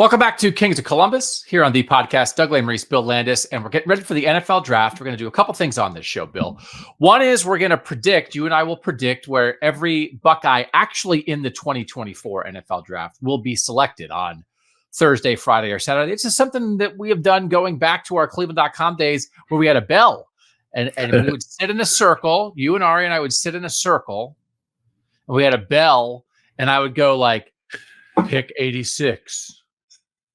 Welcome back to Kings of Columbus here on the podcast. Lesmerises, Bill Landis, and we're getting ready for the NFL draft. We're going to do a couple things on this show, Bill. One is we're going to predict, you and I will predict where every Buckeye actually in the 2024 NFL draft will be selected on Thursday, Friday, or Saturday. It's just something that we have done going back to our Cleveland.com days where we had a bell and we would sit in a circle. You and Ari and I would sit in a circle and we had a bell and I would go like, pick 86.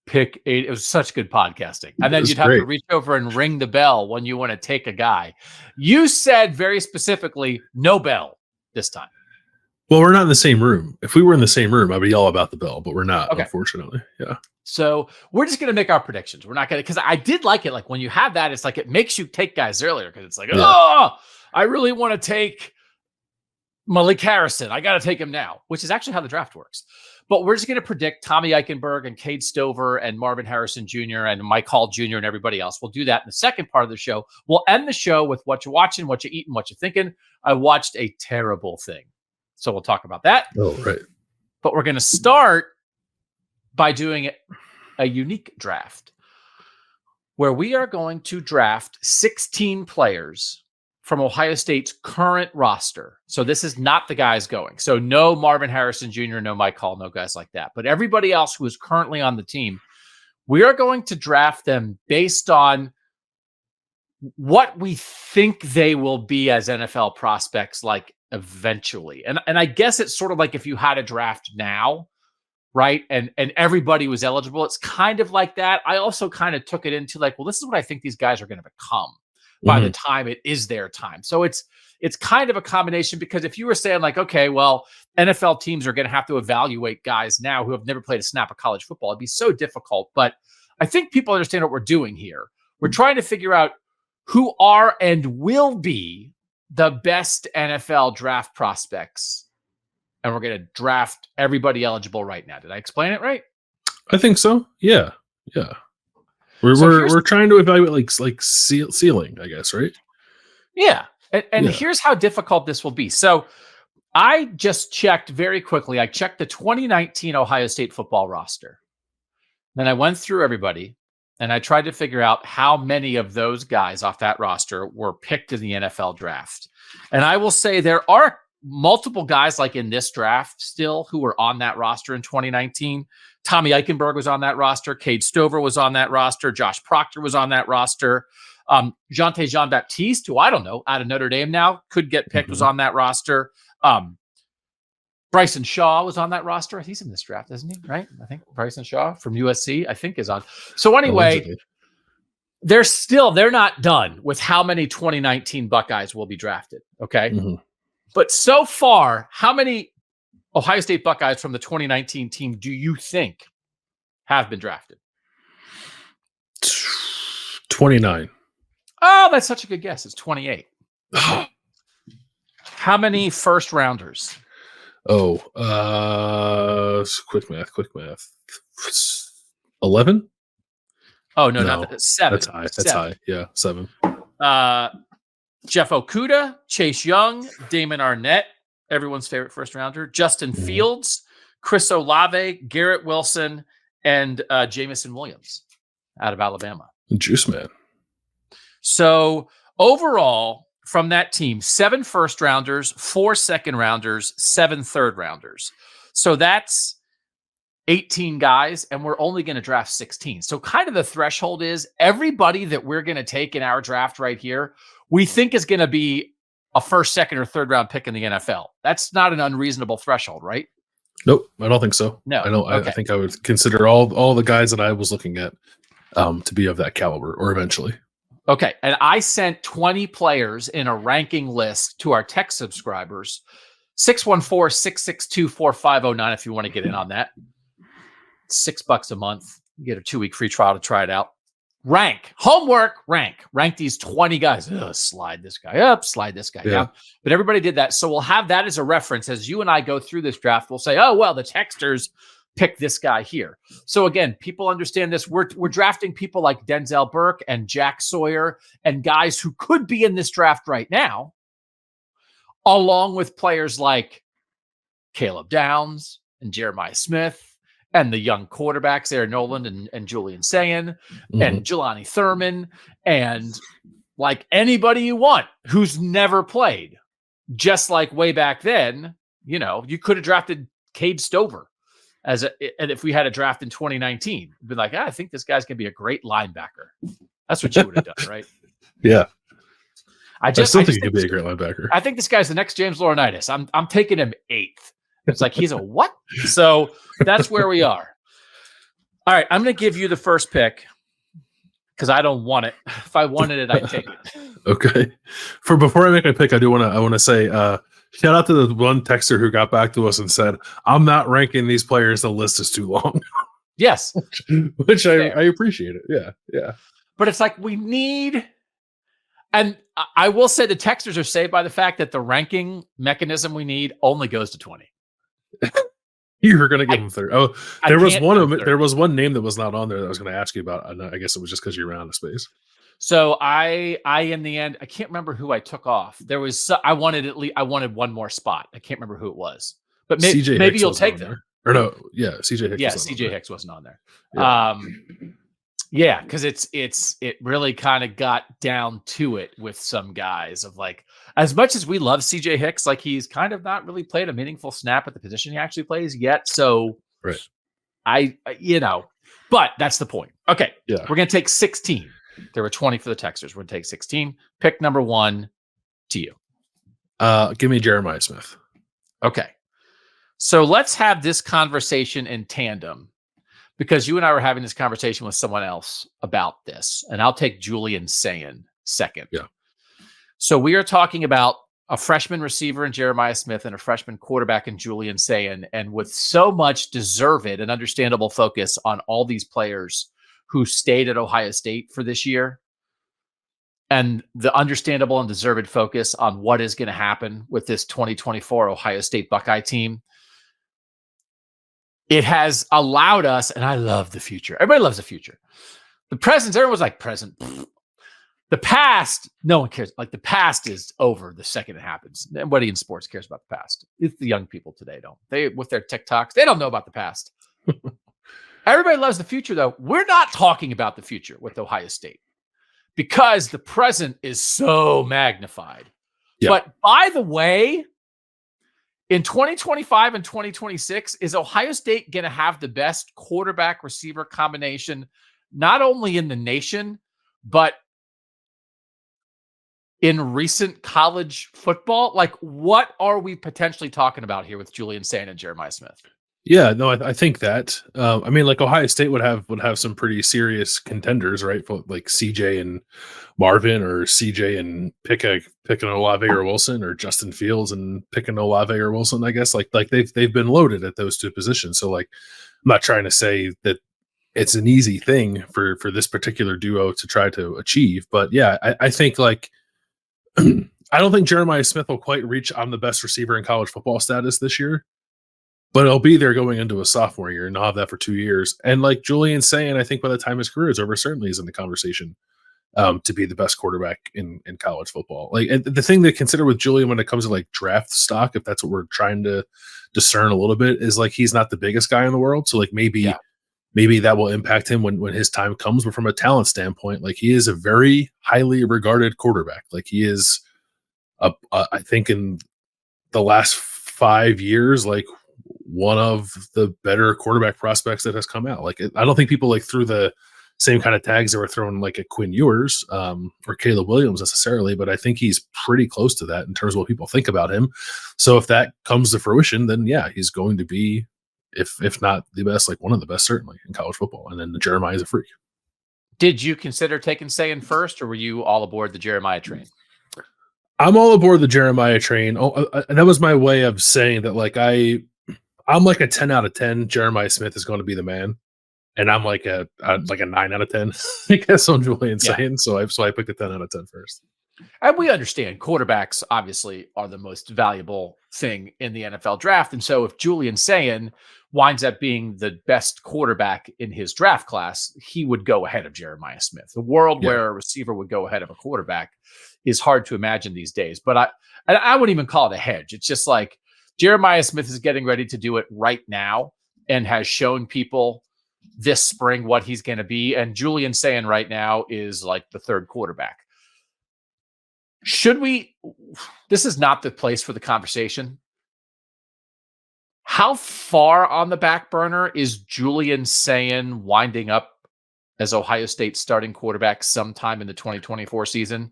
Pick 8. It was such good podcasting. And then you'd have to reach over and ring the bell when you want to take a guy. You said very specifically, no bell this time. Well, we're not in the same room. If we were in the same room, I'd be all about the bell, but we're not, unfortunately. Yeah. So we're just going to make our predictions. We're not going to, because I did like it. Like when you have that, it's like it makes you take guys earlier because it's like, I really want to take Malik Harrison. I got to take him now, which is actually how the draft works. But we're just going to predict Tommy Eichenberg and Cade Stover and Marvin Harrison Jr. and Mike Hall Jr. and everybody else. We'll do that in the second part of the show. We'll end the show with Whatcha Watching, What You Eating, What You Thinking. I watched a terrible thing. So we'll talk about that. Oh, right. But we're going to start by doing a unique draft where we are going to draft 16 players from Ohio State's current roster. So this is not the guys going. So no Marvin Harrison Jr., no Mike Hall, no guys like that. But everybody else who is currently on the team, we are going to draft them based on what we think they will be as NFL prospects like eventually. And I guess it's sort of like if you had a draft now, right? And everybody was eligible. It's kind of like that. I also kind of took it into like, well, this is what I think these guys are going to become by the time it is their time. So it's kind of a combination because if you were saying like, okay, well, NFL teams are going to have to evaluate guys now who have never played a snap of college football, it'd be so difficult. But I think people understand what we're doing here. We're trying to figure out who are and will be the best NFL draft prospects. And we're going to draft everybody eligible right now. Did I explain it right? I think so. Yeah. Yeah. We're trying to evaluate like ceiling, I guess, right? Yeah. And here's how difficult this will be. So I just checked very quickly. I checked the 2019 Ohio State football roster. Then I went through everybody and I tried to figure out how many of those guys off that roster were picked in the NFL draft. And I will say there are multiple guys like in this draft still who were on that roster in 2019. Tommy Eichenberg was on that roster. Cade Stover was on that roster. Josh Proctor was on that roster. Jean-Baptiste, who I don't know, out of Notre Dame now, could get picked, was on that roster. Bryson Shaw was on that roster. He's in this draft, isn't he? Right? I think Bryson Shaw from USC, I think, is on. So anyway, they're not done with how many 2019 Buckeyes will be drafted. Okay. But so far, how many Ohio State Buckeyes from the 2019 team do you think have been drafted? 29. Oh, that's such a good guess. It's 28. How many first rounders? Oh, quick math. 11? Oh, no, not that. 7. That's high. Yeah, 7. Jeff Okudah, Chase Young, Damon Arnett, everyone's favorite first rounder, Justin Fields, Chris Olave, Garrett Wilson, and Jamison Williams out of Alabama. Juice man. So overall, from that team, 7 first rounders, 4 second rounders, 7 third rounders. So that's 18 guys, and we're only going to draft 16. So kind of the threshold is everybody that we're going to take in our draft right here, we think is going to be a first, second, or third round pick in the NFL. That's not an unreasonable threshold, right? Nope, I don't think so. No, I don't. Okay. I think I would consider all the guys that I was looking at to be of that caliber, or eventually. Okay, and I sent 20 players in a ranking list to our tech subscribers. 614-662-4509 if you want to get in on that. $6 a month. You get a 2-week free trial to try it out. Rank these 20 guys. Slide this guy up, slide this guy down. But everybody did that. So we'll have that as a reference as you and I go through this draft. We'll say, oh, well, the texters pick this guy here. So again, people understand this. We're drafting people like Denzel Burke and Jack Sawyer and guys who could be in this draft right now, along with players like Caleb Downs and Jeremiah Smith and the young quarterbacks there, Nolan and Julian Sayin and Jelani Thurman and like anybody you want who's never played. Just like way back then, you know, you could have drafted Cade Stover and if we had a draft in 2019, be like, I think this guy's gonna be a great linebacker. That's what you would have done, right? Yeah. I still think he could be a great linebacker. I think this guy's the next James Laurinaitis. I'm taking him 8th. It's like he's a what? So that's where we are. All right, I'm going to give you the first pick because I don't want it. If I wanted it, I'd take it. Okay. Before I make my pick, I want to say shout out to the one texter who got back to us and said, "I'm not ranking these players. The list is too long." Yes, which I appreciate it. Yeah. But it's like we need. And I will say the texters are saved by the fact that the ranking mechanism we need only goes to 20. You were going to give them 30. Oh, there was one name that was not on there that I was going to ask you about. And I guess it was just because you ran out of space. So I in the end, I can't remember who I took off. There was I wanted one more spot. I can't remember who it was, but maybe you'll take them. Or no, yeah, CJ Hicks. Yeah, CJ Hicks wasn't on there. Yeah. Yeah, because it really kind of got down to it with some guys of like, as much as we love CJ Hicks, like he's kind of not really played a meaningful snap at the position he actually plays yet. So right. But that's the point. Okay. Yeah. We're gonna take 16. There were 20 for the Texers. We're gonna take 16. Pick number 1 to you. Give me Jeremiah Smith. Okay. So let's have this conversation in tandem. Because you and I were having this conversation with someone else about this, and I'll take Julian Sayin second. Yeah. So we are talking about a freshman receiver in Jeremiah Smith and a freshman quarterback in Julian Sayin, and with so much deserved and understandable focus on all these players who stayed at Ohio State for this year, and the understandable and deserved focus on what is going to happen with this 2024 Ohio State Buckeye team. It has allowed us, and I love the future. Everybody loves the future. The present, everyone's like, present. The past, no one cares. Like the past is over the second it happens. Nobody in sports cares about the past. It's the young people today don't. They, with their TikToks, they don't know about the past. Everybody loves the future, though. We're not talking about the future with Ohio State because the present is so magnified. Yeah. But by the way, in 2025 and 2026, is Ohio State going to have the best quarterback receiver combination, not only in the nation, but in recent college football? Like, what are we potentially talking about here with Julian Sayin and Jeremiah Smith? Yeah, no, I think that. I mean, like Ohio State would have some pretty serious contenders, right? Like CJ and Marvin, or CJ and picking Olave or Wilson, or Justin Fields and picking Olave or Wilson. I guess like they've been loaded at those two positions. So like, I'm not trying to say that it's an easy thing for this particular duo to try to achieve, but yeah, I think like. I don't think Jeremiah Smith will quite reach I'm the best receiver in college football status this year, but he'll be there going into a sophomore year, and I'll have that for 2 years. And like Julian Sayin, I think by the time his career is over, certainly is in the conversation to be the best quarterback in college football. Like, and the thing to consider with Julian when it comes to like draft stock, if that's what we're trying to discern a little bit, is like he's not the biggest guy in the world. So like maybe that will impact him when his time comes. But from a talent standpoint, like he is a very highly regarded quarterback. Like he is, I think in the last 5 years, like one of the better quarterback prospects that has come out. Like I don't think people like threw the same kind of tags that were thrown like at Quinn Ewers or Caleb Williams necessarily, but I think he's pretty close to that in terms of what people think about him. So if that comes to fruition, then yeah, he's going to be, if not the best, like one of the best certainly in college football. And then Jeremiah is a freak. Did you consider taking Sayin first, or were you all aboard the Jeremiah train? I'm all aboard the Jeremiah train. Oh, that was my way of saying that. Like I'm like a 10 out of 10. Jeremiah Smith is going to be the man, and I'm like a 9 out of 10. I guess on Julian Sayin. So I picked a 10 out of 10 first. And we understand quarterbacks obviously are the most valuable thing in the NFL draft. And so if Julian Sayin winds up being the best quarterback in his draft class, he would go ahead of Jeremiah Smith. The world where a receiver would go ahead of a quarterback is hard to imagine these days. But I wouldn't even call it a hedge. It's just like Jeremiah Smith is getting ready to do it right now. and has shown people this spring what he's going to be. And Julian Sayin right now is like the third quarterback. Should we? This is not the place for the conversation. How far on the back burner is Julian Sayin winding up as Ohio State's starting quarterback sometime in the 2024 season?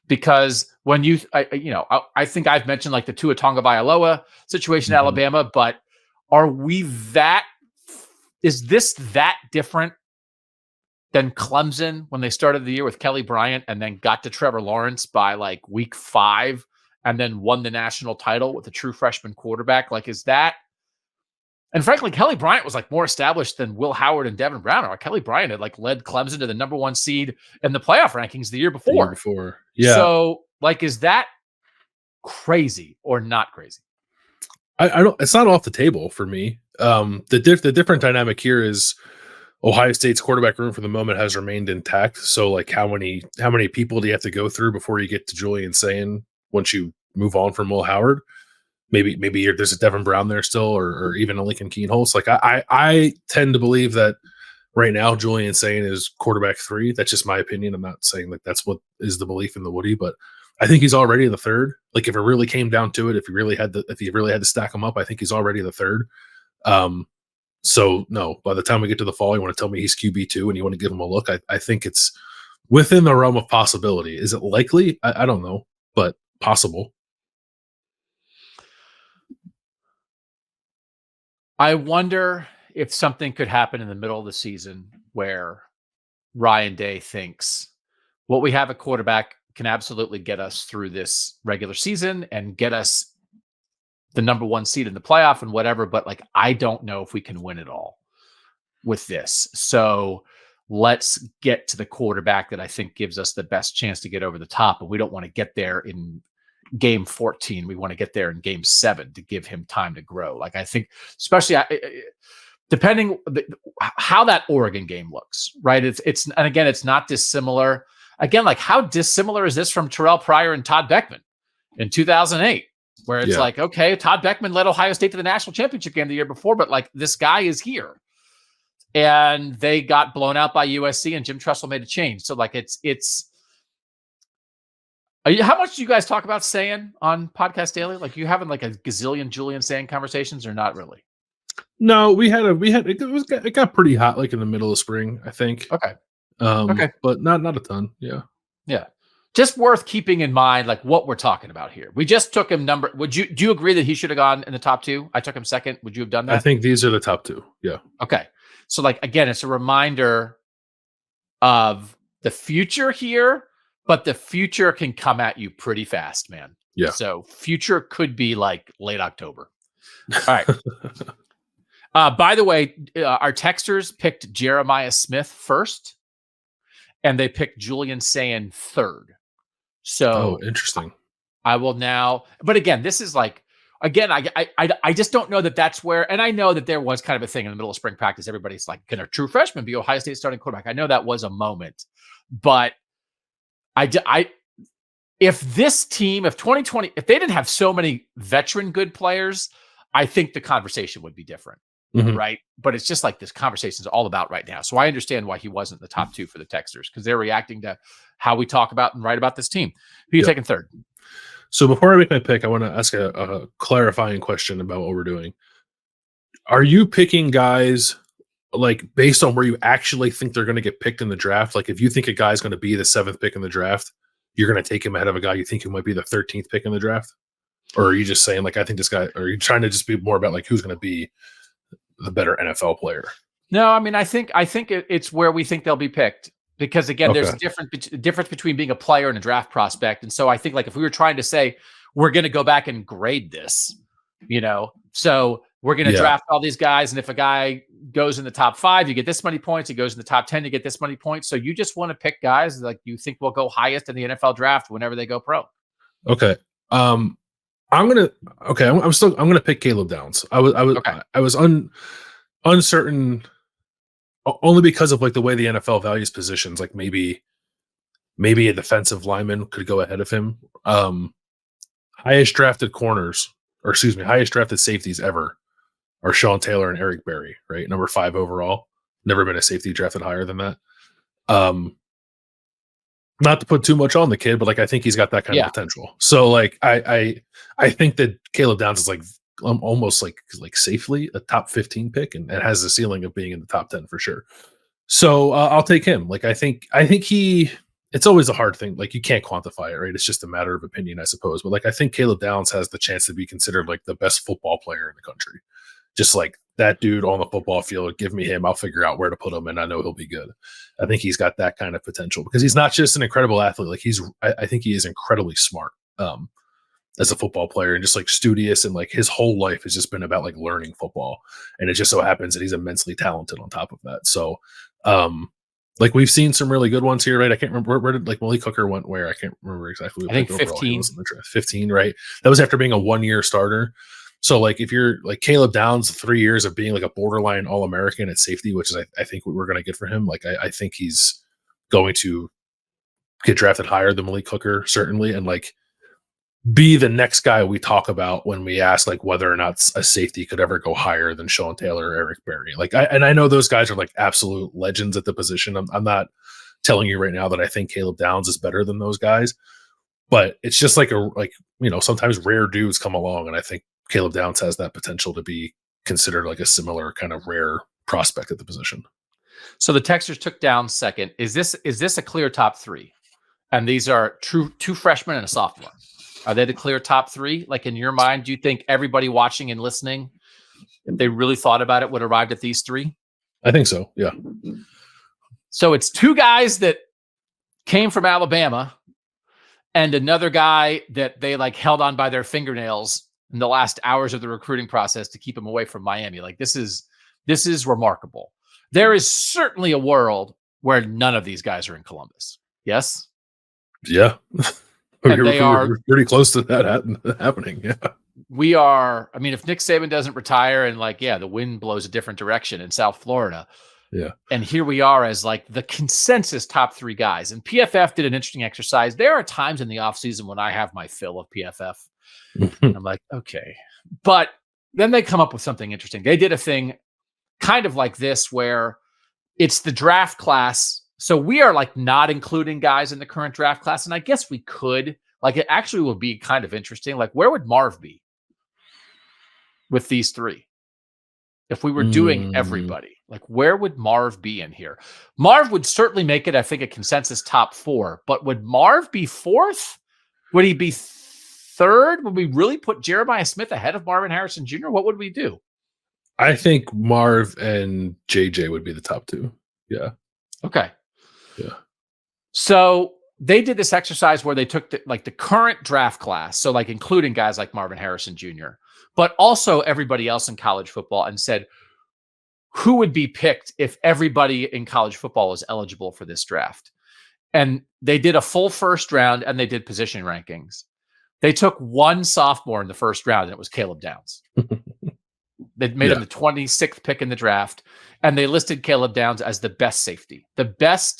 Because when I think I've mentioned like the Tua Tagovailoa situation in Alabama, but is this that different than Clemson when they started the year with Kelly Bryant and then got to Trevor Lawrence by like week 5 and then won the national title with a true freshman quarterback? Like, is that? And frankly, Kelly Bryant was like more established than Will Howard and Devin Brown are. Kelly Bryant had like led Clemson to the number 1 seed in the playoff rankings the year before. Yeah. So like, is that crazy or not crazy? I don't. It's not off the table for me. The different dynamic here is Ohio State's quarterback room for the moment has remained intact. So like, how many people do you have to go through before you get to Julian Sayin once you move on from Will Howard? Maybe there's a Devin Brown there still, or even a Lincoln Keenholz. Like I tend to believe that right now Julian Sayin is quarterback 3. That's just my opinion. I'm not saying like that's what is the belief in the Woody, but I think he's already the 3rd. Like if it really came down to it, if you really had to stack him up, I think he's already the 3rd. So no, by the time we get to the fall, you want to tell me he's QB2 and you want to give him a look. I think it's within the realm of possibility. Is it likely? I don't know, but possible. I wonder if something could happen in the middle of the season where Ryan Day thinks, what we have at quarterback can absolutely get us through this regular season and get us the number 1 seed in the playoff and whatever. But like, I don't know if we can win it all with this. So let's get to the quarterback that I think gives us the best chance to get over the top. And we don't want to get there in game 14. We want to get there in game 7 to give him time to grow. Like, I think, especially depending how that Oregon game looks, right? And again, it's not dissimilar. Again, like, how dissimilar is this from Terrell Pryor and Todd Beckman in 2008, where it's like, okay, Todd Beckman led Ohio State to the national championship game the year before, but like, this guy is here. And they got blown out by USC and Jim Tressel made a change. So like, how much do you guys talk about Sayin on Podcast Daily? Like, you having like a gazillion Julian Sayin conversations, or not really? No, it got pretty hot like in the middle of spring, I think. Okay. But not a ton. Yeah. Just worth keeping in mind, like, what we're talking about here. We just took him do you agree that he should have gone in the top 2? I took him 2nd. Would you have done that? I think these are the top 2. Yeah. Okay. So like, again, it's a reminder of the future here, but the future can come at you pretty fast, man. Yeah. So future could be like late October. All right. By the way, our texters picked Jeremiah Smith first, and they picked Julian Sayin 3rd. So interesting. I will now, but again, this is like, again, I just don't know that that's where, and I know that there was kind of a thing in the middle of spring practice. Everybody's like, can a true freshman be Ohio State starting quarterback? I know that was a moment, but if this team, if 2020, if they didn't have so many veteran good players, I think the conversation would be different. Right. But it's just like, this conversation is all about right now. So I understand why he wasn't the top 2 for the texters, because they're reacting to how we talk about and write about this team. Who are you taking 3rd? So before I make my pick, I want to ask a clarifying question about what we're doing. Are you picking guys like based on where you actually think they're going to get picked in the draft? Like, if you think a guy's going to be the 7th pick in the draft, you're going to take him ahead of a guy you think who might be the 13th pick in the draft? Or are you just saying, like, I think this guy, or are you trying to just be more about like who's going to be the better NFL player? No, I mean, I think it's where we think they'll be picked, because again, there's a difference between being a player and a draft prospect. And so I think, like, if we were trying to say, we're going to go back and grade this, so we're going to draft all these guys. And if a guy goes in the top 5, you get this many points. He goes in the top 10, you get this many points. So you just want to pick guys like you think will go highest in the NFL draft whenever they go pro. Okay. I'm gonna pick Caleb Downs. I was uncertain only because of like the way the NFL values positions. Like maybe a defensive lineman could go ahead of him. Highest drafted safeties ever are Sean Taylor and Eric Berry, right? Number 5 overall. Never been a safety drafted higher than that. Not to put too much on the kid, but like I think he's got that kind of potential. So like I think that Caleb Downs is like almost like safely a top 15 pick and has the ceiling of being in the top 10 for sure. So I'll take him. Like I think he. It's always a hard thing. Like you can't quantify it, right? It's just a matter of opinion, I suppose. But like I think Caleb Downs has the chance to be considered like the best football player in the country. Just like that dude on the football field, give me him. I'll figure out where to put him, and I know he'll be good. I think he's got that kind of potential because he's not just an incredible athlete. Like I think he is incredibly smart as a football player and just like studious, and like his whole life has just been about like learning football. And it just so happens that he's immensely talented on top of that. So, like we've seen some really good ones here, right? I can't remember where did like Malik Hooker went where. I can't remember exactly. I think 15. 15, right? That was after being a 1-year starter. So like if you're like Caleb Downs, 3 years of being like a borderline All-American at safety, which is I think what we're going to get for him. Like I think he's going to get drafted higher than Malik Hooker, certainly, and like be the next guy we talk about when we ask like whether or not a safety could ever go higher than Sean Taylor or Eric Berry. Like I know those guys are like absolute legends at the position. I'm not telling you right now that I think Caleb Downs is better than those guys, but it's just like sometimes rare dudes come along, and I think Caleb Downs has that potential to be considered like a similar kind of rare prospect at the position. So the Texans took Downs second. Is this a clear top 3? And these are two freshmen and a sophomore. Are they the clear top 3? Like in your mind, do you think everybody watching and listening, if they really thought about it, would arrive at these 3? I think so. Yeah. So it's 2 guys that came from Alabama and another guy that they like held on by their fingernails in the last hours of the recruiting process to keep him away from Miami. Like this is remarkable. There is certainly a world where none of these guys are in Columbus. Yes. Yeah. We're pretty close to that happening. Yeah. We are. I mean, if Nick Saban doesn't retire and the wind blows a different direction in South Florida. Yeah. And here we are as like the consensus top 3 guys. And PFF did an interesting exercise. There are times in the offseason when I have my fill of PFF. I'm like, okay. But then they come up with something interesting. They did a thing kind of like this where it's the draft class. So we are like not including guys in the current draft class. And I guess we could. Like it actually would be kind of interesting. Like where would Marv be with these 3? If we were doing everybody, like where would Marv be in here? Marv would certainly make it, I think, a consensus top 4. But would Marv be 4th? Would he be 3rd? Would we really put Jeremiah Smith ahead of Marvin Harrison Jr.? What would we do? I think Marv and JJ would be the top 2. Yeah. Okay. Yeah. So they did this exercise where they took the current draft class, so like including guys like Marvin Harrison Jr., but also everybody else in college football, and said who would be picked if everybody in college football was eligible for this draft. And they did a full first round and they did position rankings. They took 1 sophomore in the first round, and it was Caleb Downs. They made him the 26th pick in the draft, and they listed Caleb Downs as the best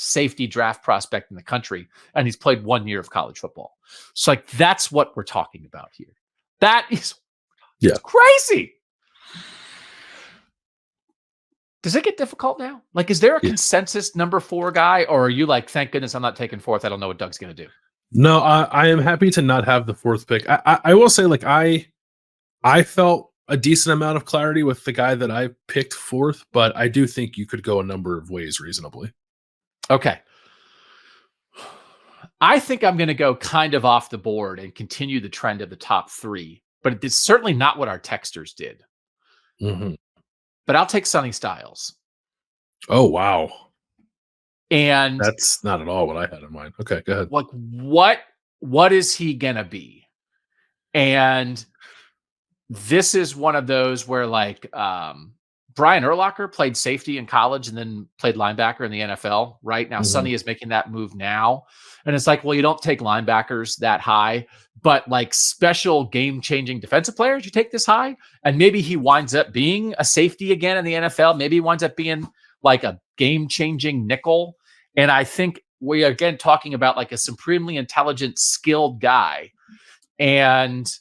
safety draft prospect in the country, and he's played 1 year of college football. So like that's what we're talking about here. That is crazy. Does it get difficult now? Like, is there a consensus number 4 guy, or are you like, thank goodness I'm not taking 4th. I don't know what Doug's going to do. No, I am happy to not have the 4th pick. I will say, like, I felt a decent amount of clarity with the guy that I picked 4th, but I do think you could go a number of ways reasonably. Okay. I think I'm going to go kind of off the board and continue the trend of the top 3, but it's certainly not what our texters did. Mm-hmm. But I'll take Sonny Styles. Oh, wow. And that's not at all what I had in mind. Okay, go ahead. Like, what is he going to be? And this is one of those where like Brian Urlacher played safety in college and then played linebacker in the NFL. Right now, Sonny is making that move now. And it's like, well, you don't take linebackers that high, but like special game-changing defensive players, you take this high. And maybe he winds up being a safety again in the NFL. Maybe he winds up being like a game-changing nickel. And I think we are, again, talking about like a supremely intelligent, skilled guy. And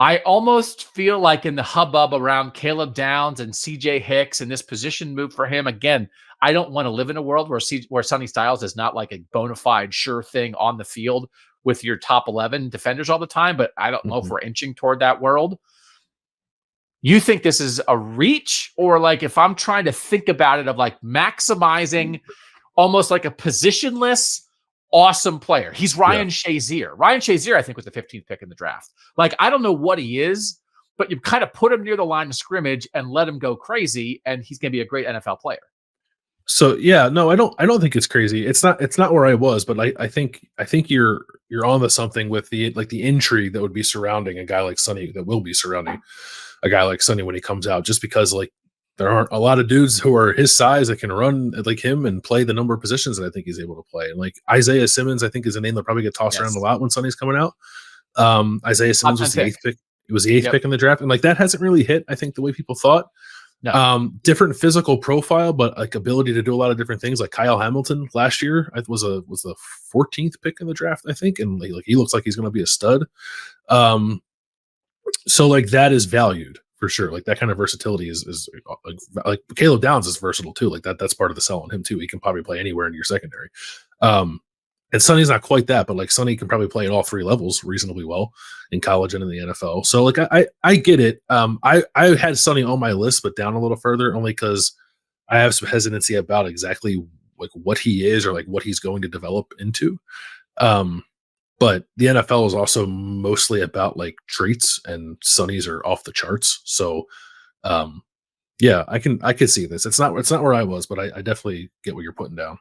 I almost feel like in the hubbub around Caleb Downs and CJ Hicks and this position move for him, again, I don't want to live in a world where Sonny Styles is not like a bona fide sure thing on the field with your top 11 defenders all the time, but I don't know if we're inching toward that world. You think this is a reach, or like if I'm trying to think about it of like maximizing almost like a positionless awesome player. He's Ryan Shazier. Ryan Shazier, I think, was the 15th pick in the draft. Like, I don't know what he is, but you kind of put him near the line of scrimmage and let him go crazy, and he's going to be a great NFL player. So yeah, no, I don't think it's crazy. It's not where I was, but I think you're on to something with the intrigue that would be surrounding a guy like Sonny, that will be surrounding a guy like Sonny when he comes out, just because like there aren't a lot of dudes who are his size that can run like him and play the number of positions that I think he's able to play. And like Isaiah Simmons, I think, is a name that probably get tossed around a lot when Sonny's coming out. Isaiah Simmons was the 8th pick. It was the 8th pick in the draft, and like that hasn't really hit, I think, the way people thought. No. Different physical profile, but like ability to do a lot of different things. Like Kyle Hamilton last year was the 14th pick in the draft, I think, and like he looks like he's going to be a stud. So like that is valued for sure. Like that kind of versatility is like Caleb Downs is versatile too. Like that's part of the sell on him too. He can probably play anywhere in your secondary. And Sonny's not quite that, but like Sonny can probably play at all 3 levels reasonably well in college and in the NFL. So like I get it. I had Sonny on my list, but down a little further, only because I have some hesitancy about exactly like what he is or like what he's going to develop into. But the NFL is also mostly about like traits, and Sonny's are off the charts. So yeah, I can see this. It's not where I was, but I definitely get what you're putting down.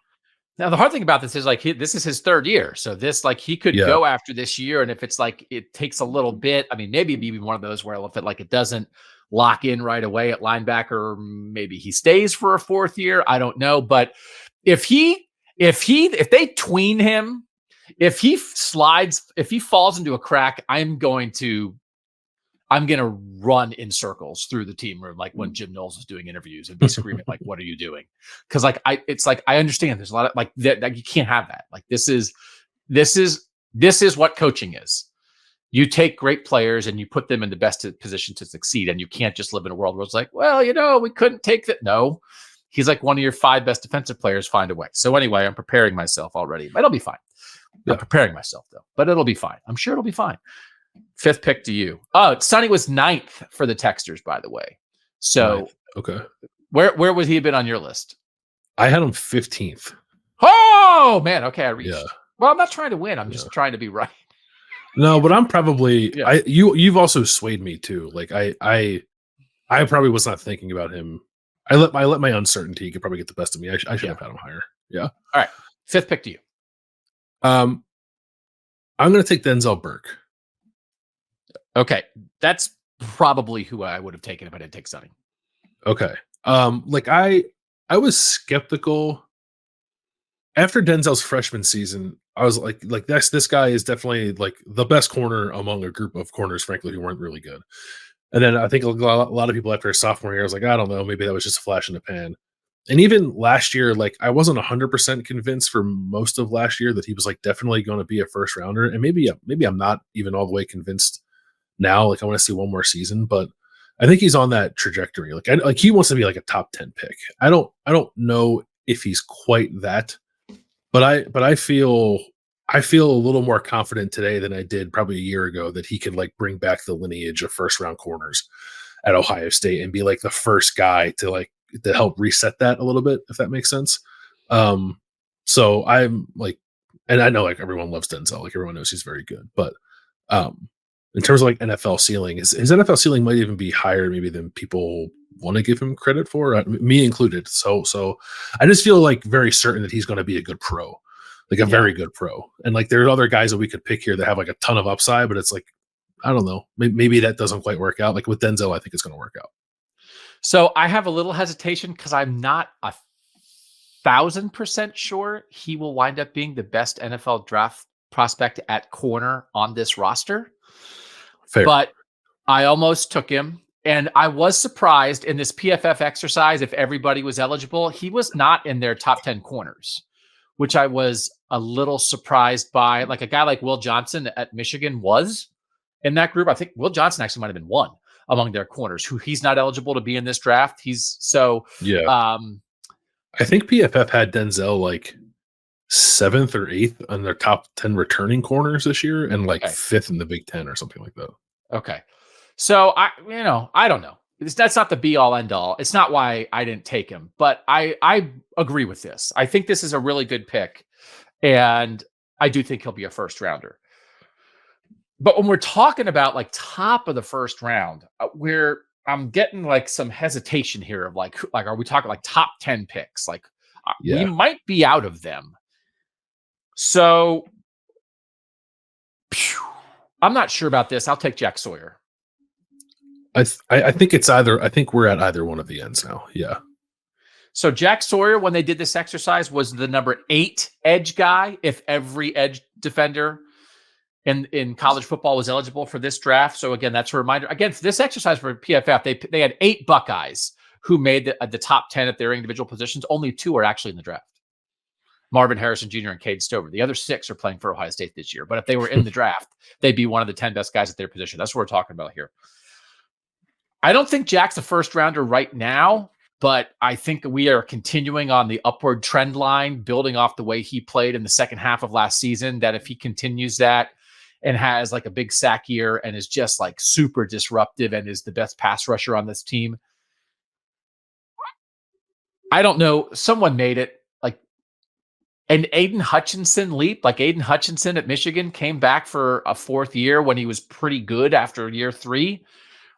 Now, the hard thing about this is like this is his 3rd year. So this like he could go after this year. And if it's like it takes a little bit, I mean, maybe it'd be one of those where if it doesn't lock in right away at linebacker, maybe he stays for a 4th year. I don't know. But if they tween him, if he falls into a crack, I'm going to run in circles through the team room, like when Jim Knowles was doing interviews and be screaming, like, what are you doing? Because like I understand there's a lot of like that you can't have that. Like this is what coaching is. You take great players and you put them in the best position to succeed. And you can't just live in a world where it's like, well, we couldn't take that. No, he's like one of your 5 best defensive players. Find a way. So anyway, I'm preparing myself already, but it'll be fine. I'm preparing myself though, but it'll be fine. I'm sure it'll be fine. 5th pick to you. Oh, Sonny was 9th for the Texters, by the way. So 9th. Okay, where would he have been on your list? I had him 15th. Oh man, okay, I reached. Yeah. Well, I'm not trying to win. I'm just trying to be right. No, but I'm probably you've also swayed me too. Like I probably was not thinking about him. I let my uncertainty could probably get the best of me. I should have had him higher. Yeah. All right. 5th pick to you. I'm going to take Denzel Burke. Okay, that's probably who I would have taken if I didn't take Sonny. Okay. Like I was skeptical after Denzel's freshman season. I was like this guy is definitely like the best corner among a group of corners, frankly, who weren't really good. And then I think a lot of people after his sophomore year, I was like, I don't know, maybe that was just a flash in the pan. And even last year, like I wasn't 100% convinced for most of last year that he was like definitely going to be a first rounder. And maybe I'm not even all the way convinced now. Like I want to see one more season, but I think he's on that trajectory. Like he wants to be like a top 10 pick. I don't know if he's quite that, but I feel a little more confident today than I did probably a year ago that he can like bring back the lineage of first round corners at Ohio State and be like the first guy to help reset that a little bit, if that makes sense. So I'm like, and I know like everyone loves Denzel, like everyone knows he's very good, but in terms of like NFL ceiling, his NFL ceiling might even be higher maybe than people want to give him credit for, me included. So I just feel like very certain that he's going to be a good pro, like a very good pro. And like there's other guys that we could pick here that have like a ton of upside, but it's like, I don't know, maybe that doesn't quite work out. Like with Denzel, I think it's going to work out. So I have a little hesitation because I'm not 1,000% sure he will wind up being the best NFL draft prospect at corner on this roster. Fair. But I almost took him, and I was surprised in this PFF exercise. If everybody was eligible, he was not in their top 10 corners, which I was a little surprised by. Like a guy like Will Johnson at Michigan was, in that group. I think Will Johnson actually might have been one among their corners who he's not eligible to be in this draft. Yeah. I think PFF had Denzel like 7th or 8th on their top 10 returning corners this year and like 5th in the Big Ten or something like that. Okay. So I don't know. That's not the be all end all. It's not why I didn't take him, but I agree with this. I think this is a really good pick, and I do think he'll be a first rounder. But when we're talking about like top of the first round, I'm getting like some hesitation here of like are we talking like top 10 picks? Like we might be out of them. So I'm not sure about this. I'll take Jack Sawyer. I think it's either. I think we're at either one of the ends now. Yeah. So Jack Sawyer, when they did this exercise, was the number 8 edge guy. If every edge defender in college football was eligible for this draft. So again, that's a reminder. Again, for this exercise for PFF, they had 8 Buckeyes who made the top 10 at their individual positions. Only 2 are actually in the draft. Marvin Harrison Jr. and Cade Stover. The other 6 are playing for Ohio State this year. But if they were in the draft, they'd be one of the 10 best guys at their position. That's what we're talking about here. I don't think Jack's a first rounder right now, but I think we are continuing on the upward trend line, building off the way he played in the second half of last season, that if he continues that and has like a big sack year and is just like super disruptive and is the best pass rusher on this team. I don't know. Someone made it like an Aiden Hutchinson leap. Like Aiden Hutchinson at Michigan came back for a 4th year when he was pretty good after year 3.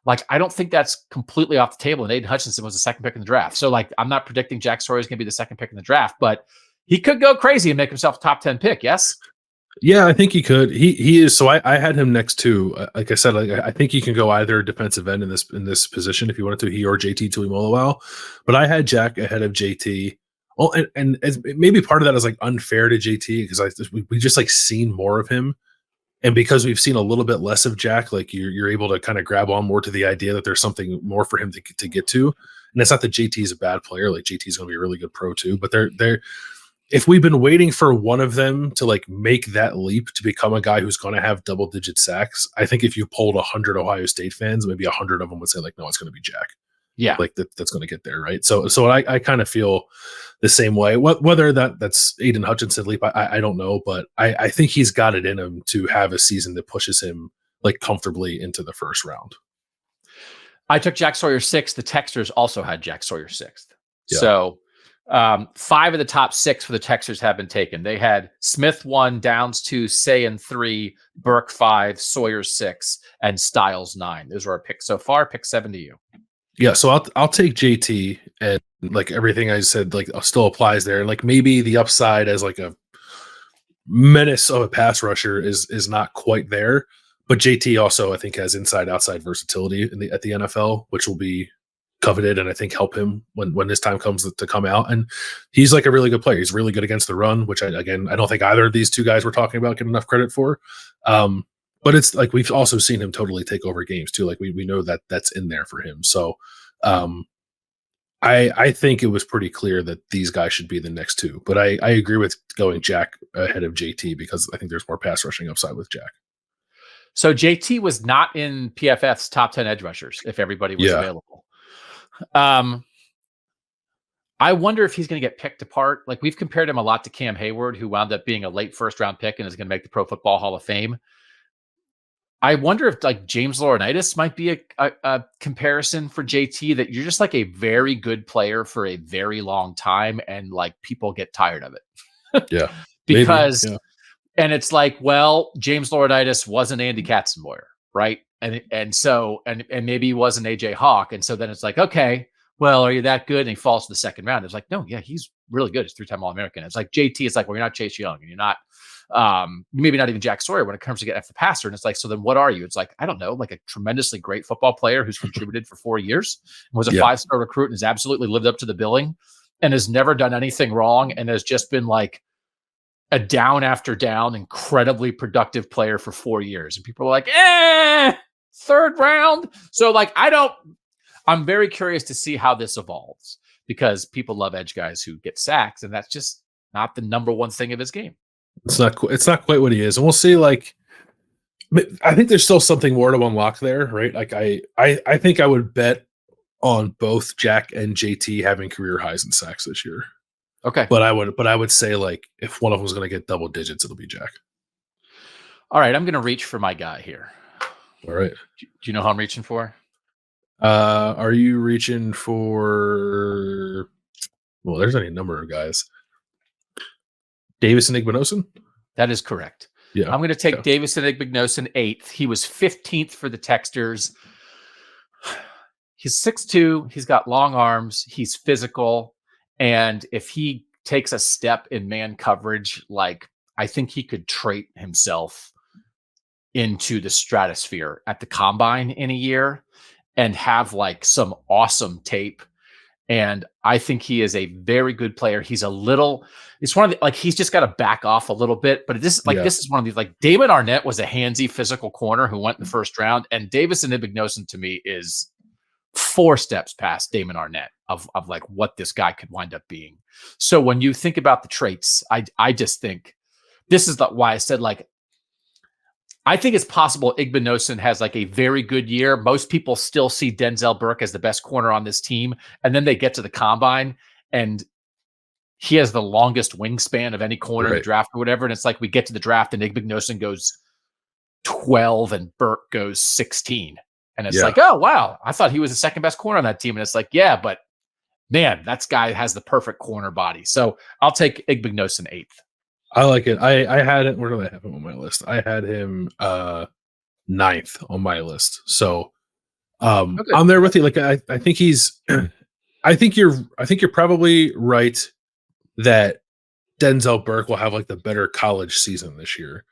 Like, I don't think that's completely off the table. And Aiden Hutchinson was the 2nd pick in the draft. So, like, I'm not predicting Jack Sawyer is going to be the 2nd pick in the draft, but he could go crazy and make himself a top 10 pick. Yes. Yeah, I think he could. He is. So I had him next to, like I said, I think he can go either defensive end in this position if you wanted to, he or JT Tuimoloau. But I had Jack ahead of JT. Oh, and maybe part of that is like unfair to JT because we just like seen more of him. And because we've seen a little bit less of Jack, like you're able to kind of grab on more to the idea that there's something more for him to get to. And it's not that JT is a bad player. Like JT is going to be a really good pro too. But they're if we've been waiting for one of them to like make that leap to become a guy who's going to have double-digit sacks, I think if you polled 100 Ohio State fans, maybe 100 of them would say like, no, it's going to be Jack. Yeah, like that's going to get there, right? So I kind of feel the same way. Whether that's Aiden Hutchinson leap, I don't know, but I think he's got it in him to have a season that pushes him like comfortably into the first round. I took Jack Sawyer 6th. The Texters also had Jack Sawyer 6th. Yeah. So 5 of the top 6 for the Texters have been taken. They had Smith 1, Downs 2, Sayin 3, Burke 5, Sawyer 6, and Styles 9. Those are our picks so far. Pick 7 to you. Yeah, so I'll take JT, and like everything I said, like still applies there. And like maybe the upside as like a menace of a pass rusher is not quite there, but JT also I think has inside outside versatility at the NFL, which will be coveted and I think help him when his time comes to come out. And he's like a really good player. He's really good against the run, which I don't think either of these two guys we're talking about get enough credit for. But it's like we've also seen him totally take over games too. Like we know that that's in there for him. So I think it was pretty clear that these guys should be the next 2. But I agree with going Jack ahead of JT because I think there's more pass rushing upside with Jack. So JT was not in PFF's top 10 edge rushers if everybody was available. I wonder if he's going to get picked apart. Like we've compared him a lot to Cam Hayward, who wound up being a late first round pick and is going to make the Pro Football Hall of Fame. I wonder if like James Laurinaitis might be a comparison for JT, that you're just like a very good player for a very long time and like people get tired of it. Yeah. Because, and it's like, well, James Laurinaitis wasn't Andy Katzenmoyer, right? And so maybe he wasn't AJ Hawk. And so then it's like, okay, well, are you that good? And he falls to the second round. It's like, no, yeah, he's really good. He's 3-time All-American. It's like JT, it's like, well, you're not Chase Young and you're not, maybe not even Jack Sawyer when it comes to getting after the passer. And it's like, so then what are you? It's like, I don't know, like a tremendously great football player who's contributed for 4 years and was a 5-star recruit and has absolutely lived up to the billing and has never done anything wrong and has just been like a down after down, incredibly productive player for 4 years. And people are like, 3rd round. So like, I'm very curious to see how this evolves because people love edge guys who get sacks and that's just not the number one thing of his game. It's not quite what he is. And we'll see, like I think there's still something more to unlock there, right? Like I think I would bet on both Jack and JT having career highs in sacks this year. Okay. But I would say like if one of them was going to get double digits, it'll be Jack. All right, I'm going to reach for my guy here. All right. Do you know who I'm reaching for? Are you reaching for? Well, there's any number of guys. Davison Igbinosun? That is correct. Yeah. I'm going to take Davison Igbinosun 8th. He was 15th for the Texters. He's 6'2". He's got long arms. He's physical. And if he takes a step in man coverage, like I think he could trait himself into the stratosphere at the combine in a year and have like some awesome tape. And I think he is a very good player. He's one of the, like, he's just got to back off a little bit. But this is one of these, like, Damon Arnett was a handsy physical corner who went in the first round. And Davison Igbinosun to me is 4 steps past Damon Arnett of like what this guy could wind up being. So when you think about the traits, I just think this is why I said, like, I think it's possible Igbinosun has like a very good year. Most people still see Denzel Burke as the best corner on this team. And then they get to the combine and he has the longest wingspan of any corner in the draft or whatever. And it's like we get to the draft and Igbinosun goes 12 and Burke goes 16. And it's like, oh, wow, I thought he was the second best corner on that team. And it's like, yeah, but man, that guy has the perfect corner body. So I'll take Igbinosun 8th. I like it. I had it. Where do I have him on my list? I had him 9th on my list. So I'm there with you. Like I think he's I think you're probably right that Denzel Burke will have like the better college season this year.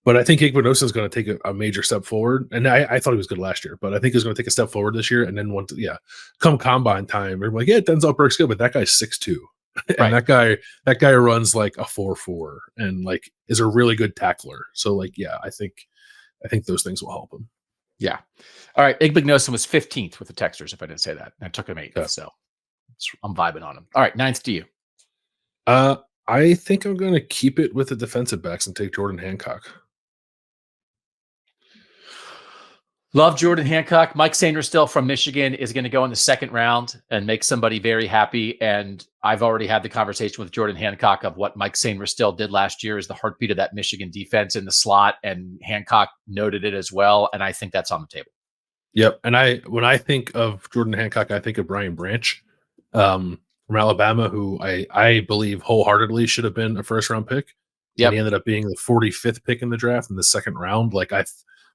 But I think Igbinosun is going to take a major step forward. And I thought he was good last year, but I think he's going to take a step forward this year. And then come combine time, we're like, yeah, Denzel Burke's good, but that guy's 6'2". And that guy runs like a 4.4 and like is a really good tackler. So like, yeah, I think those things will help him. Yeah. All right. Igbinosun was 15th with the Texters, if I didn't say that. I took him 8th. Yeah. So I'm vibing on him. All right. 9th to you. I think I'm going to keep it with the defensive backs and take Jordan Hancock. Love Jordan Hancock. Mike Sainristil from Michigan is going to go in the second round and make somebody very happy. And I've already had the conversation with Jordan Hancock of what Mike Sainristil did last year is the heartbeat of that Michigan defense in the slot. And Hancock noted it as well. And I think that's on the table. Yep. And when I think of Jordan Hancock, I think of Brian Branch from Alabama, who I believe wholeheartedly should have been a first round pick. Yeah. And he ended up being the 45th pick in the draft in the second round. Like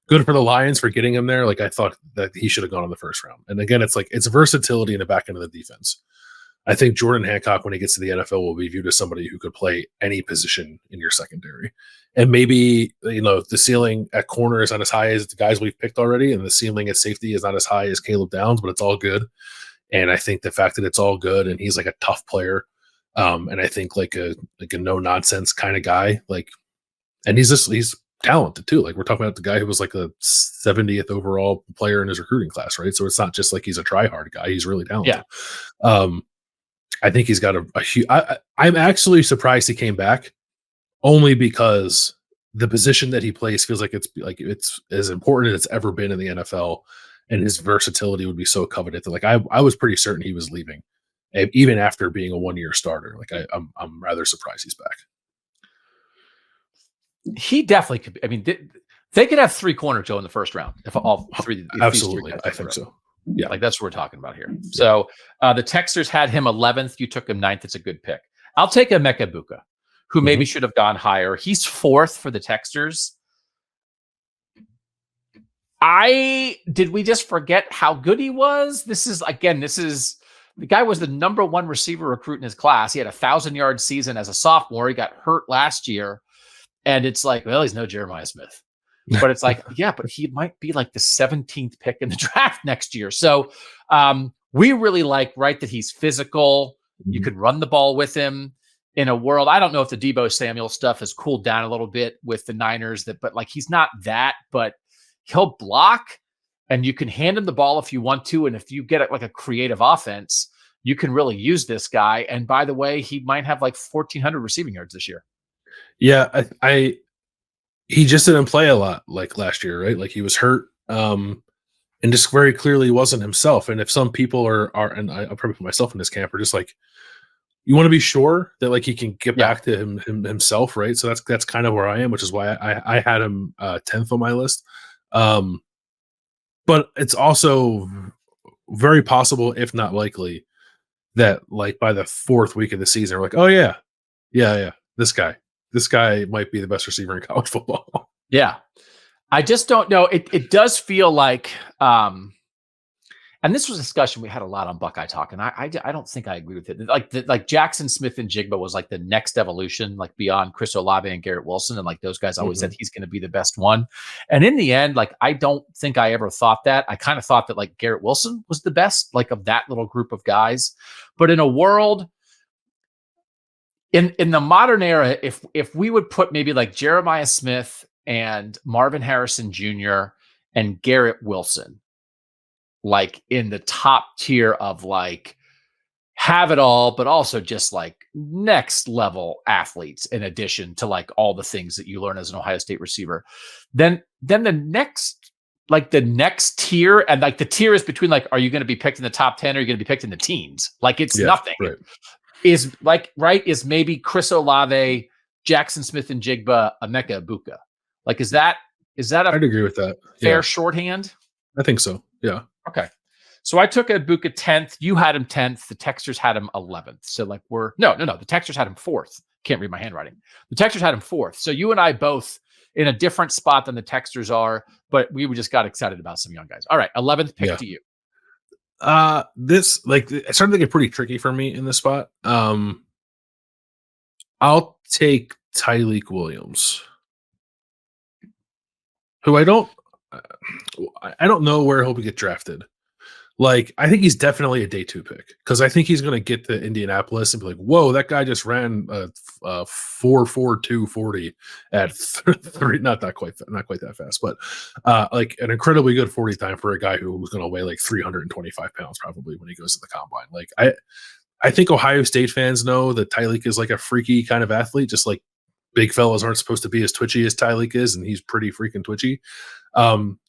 good for the Lions for getting him there. Like I thought that he should have gone in the first round. And again, it's like it's versatility in the back end of the defense. I think Jordan Hancock, when he gets to the NFL, will be viewed as somebody who could play any position in your secondary. And maybe, the ceiling at corner is not as high as the guys we've picked already, and the ceiling at safety is not as high as Caleb Downs, but it's all good. And I think the fact that it's all good and he's like a tough player, and I think like a no nonsense kind of guy, like, and he's talented too. Like we're talking about the guy who was like the 70th overall player in his recruiting class, right? So it's not just like he's a try-hard guy; he's really talented. Yeah. I think he's got a huge. I'm actually surprised he came back, only because the position that he plays feels like it's as important as it's ever been in the NFL, and his versatility would be so coveted that like I was pretty certain he was leaving, even after being a 1-year starter. Like I'm rather surprised he's back. He definitely could be. I mean, they could have 3 corners go in the first round if all 3. Absolutely, I think so. Yeah, like that's what we're talking about here. So the Texters had him 11th. You took him 9th. It's a good pick. I'll take Emeka Egbuka, who maybe should have gone higher. He's 4th for the Texters. Did we just forget how good he was? This is the guy was the number 1 receiver recruit in his class. He had a 1,000-yard season as a sophomore. He got hurt last year. And it's like, well, he's no Jeremiah Smith. But it's like, yeah, but he might be like the 17th pick in the draft next year. So we really like, right, that he's physical. You could run the ball with him in a world. I don't know if the Deebo Samuel stuff has cooled down a little bit with the Niners, but like he's not that, but he'll block and you can hand him the ball if you want to. And if you get like a creative offense, you can really use this guy. And by the way, he might have like 1,400 receiving yards this year. Yeah, he just didn't play a lot like last year, right? Like he was hurt, and just very clearly wasn't himself. And if some people are, and I'll probably put myself in this camp, are just like, you want to be sure that like he can get back to himself, right? So that's kind of where I am, which is why I had him 10th on my list. But it's also very possible, if not likely, that like by the 4th week of the season, we're like, oh yeah, this guy might be the best receiver in college football. Yeah. I just don't know. It does feel like, and this was a discussion we had a lot on Buckeye Talk, and I don't think I agree with it. Like Jackson Smith and Jigba was like the next evolution, like beyond Chris Olave and Garrett Wilson, and like those guys always said he's going to be the best one. And in the end, like I don't think I ever thought that. I kind of thought that like Garrett Wilson was the best, like of that little group of guys. But in a world, in the modern era, if we would put maybe like Jeremiah Smith and Marvin Harrison Jr. and Garrett Wilson, like in the top tier of like have it all, but also just like next level athletes in addition to like all the things that you learn as an Ohio State receiver, then the next tier, and like the tier is between like, are you going to be picked in the top 10 or are you going to be picked in the teens? Like it's nothing. Right. Is like, right, is maybe Chris Olave, Jackson Smith and Jigba, Emeka Egbuka. Like, is that I'd agree with that. Fair shorthand? I think so. Yeah. Okay. So I took Egbuka 10th. You had him 10th. The Texters had him 11th. So like no. The Texters had him 4th. Can't read my handwriting. The Texters had him 4th. So you and I both in a different spot than the Texters are, but we just got excited about some young guys. All right. 11th pick to you. This like it started to get pretty tricky for me in this spot. I'll take Tyleik Williams, who I don't know where he'll get drafted. Like, I think he's definitely a day 2 pick because I think he's going to get to Indianapolis and be like, whoa, that guy just ran a 4.42 40 at 3. Not quite that fast, but like an incredibly good 40 time for a guy who was going to weigh like 325 pounds probably when he goes to the combine. Like, I think Ohio State fans know that Tyleik is like a freaky kind of athlete, just like big fellas aren't supposed to be as twitchy as Tyleik is, and he's pretty freaking twitchy.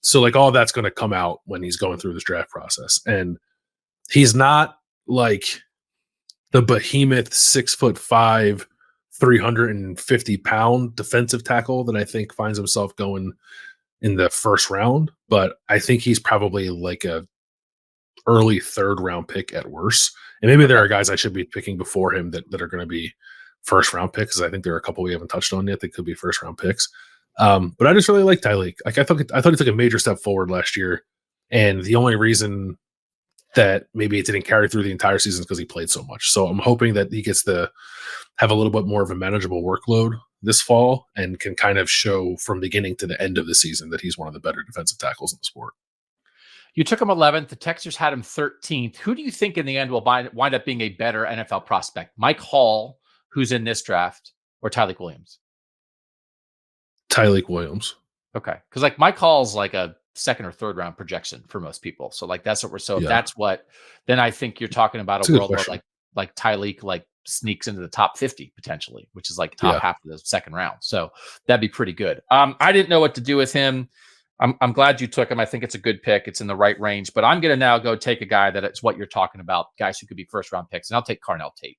So like all that's going to come out when he's going through this draft process. And he's not like the behemoth 6'5", 350-pound defensive tackle that I think finds himself going in the first round, but I think he's probably like a early 3rd round pick at worst. And maybe there are guys I should be picking before him that are going to be first round picks. I think there are a couple we haven't touched on yet that could be first round picks. But I just really like Tyleik. Like I thought he took a major step forward last year, and the only reason that maybe it didn't carry through the entire season is because he played so much. So I'm hoping that he gets to have a little bit more of a manageable workload this fall and can kind of show from beginning to the end of the season that he's one of the better defensive tackles in the sport. You took him 11th. The Texans had him 13th. Who do you think in the end will wind up being a better NFL prospect? Mike Hall, who's in this draft, or Tyleik Williams? Tyleik Williams. Okay. Because like Mike Hall's like a 2nd or 3rd round projection for most people. So like that's what we're if that's what, then I think you're talking about a world where like Tyleik like sneaks into the top 50 potentially, which is like top half of the 2nd round. So that'd be pretty good. I didn't know what to do with him. I'm glad you took him. I think it's a good pick. It's in the right range, but I'm going to now go take a guy that it's what you're talking about, guys who could be 1st round picks. And I'll take Carnell Tate.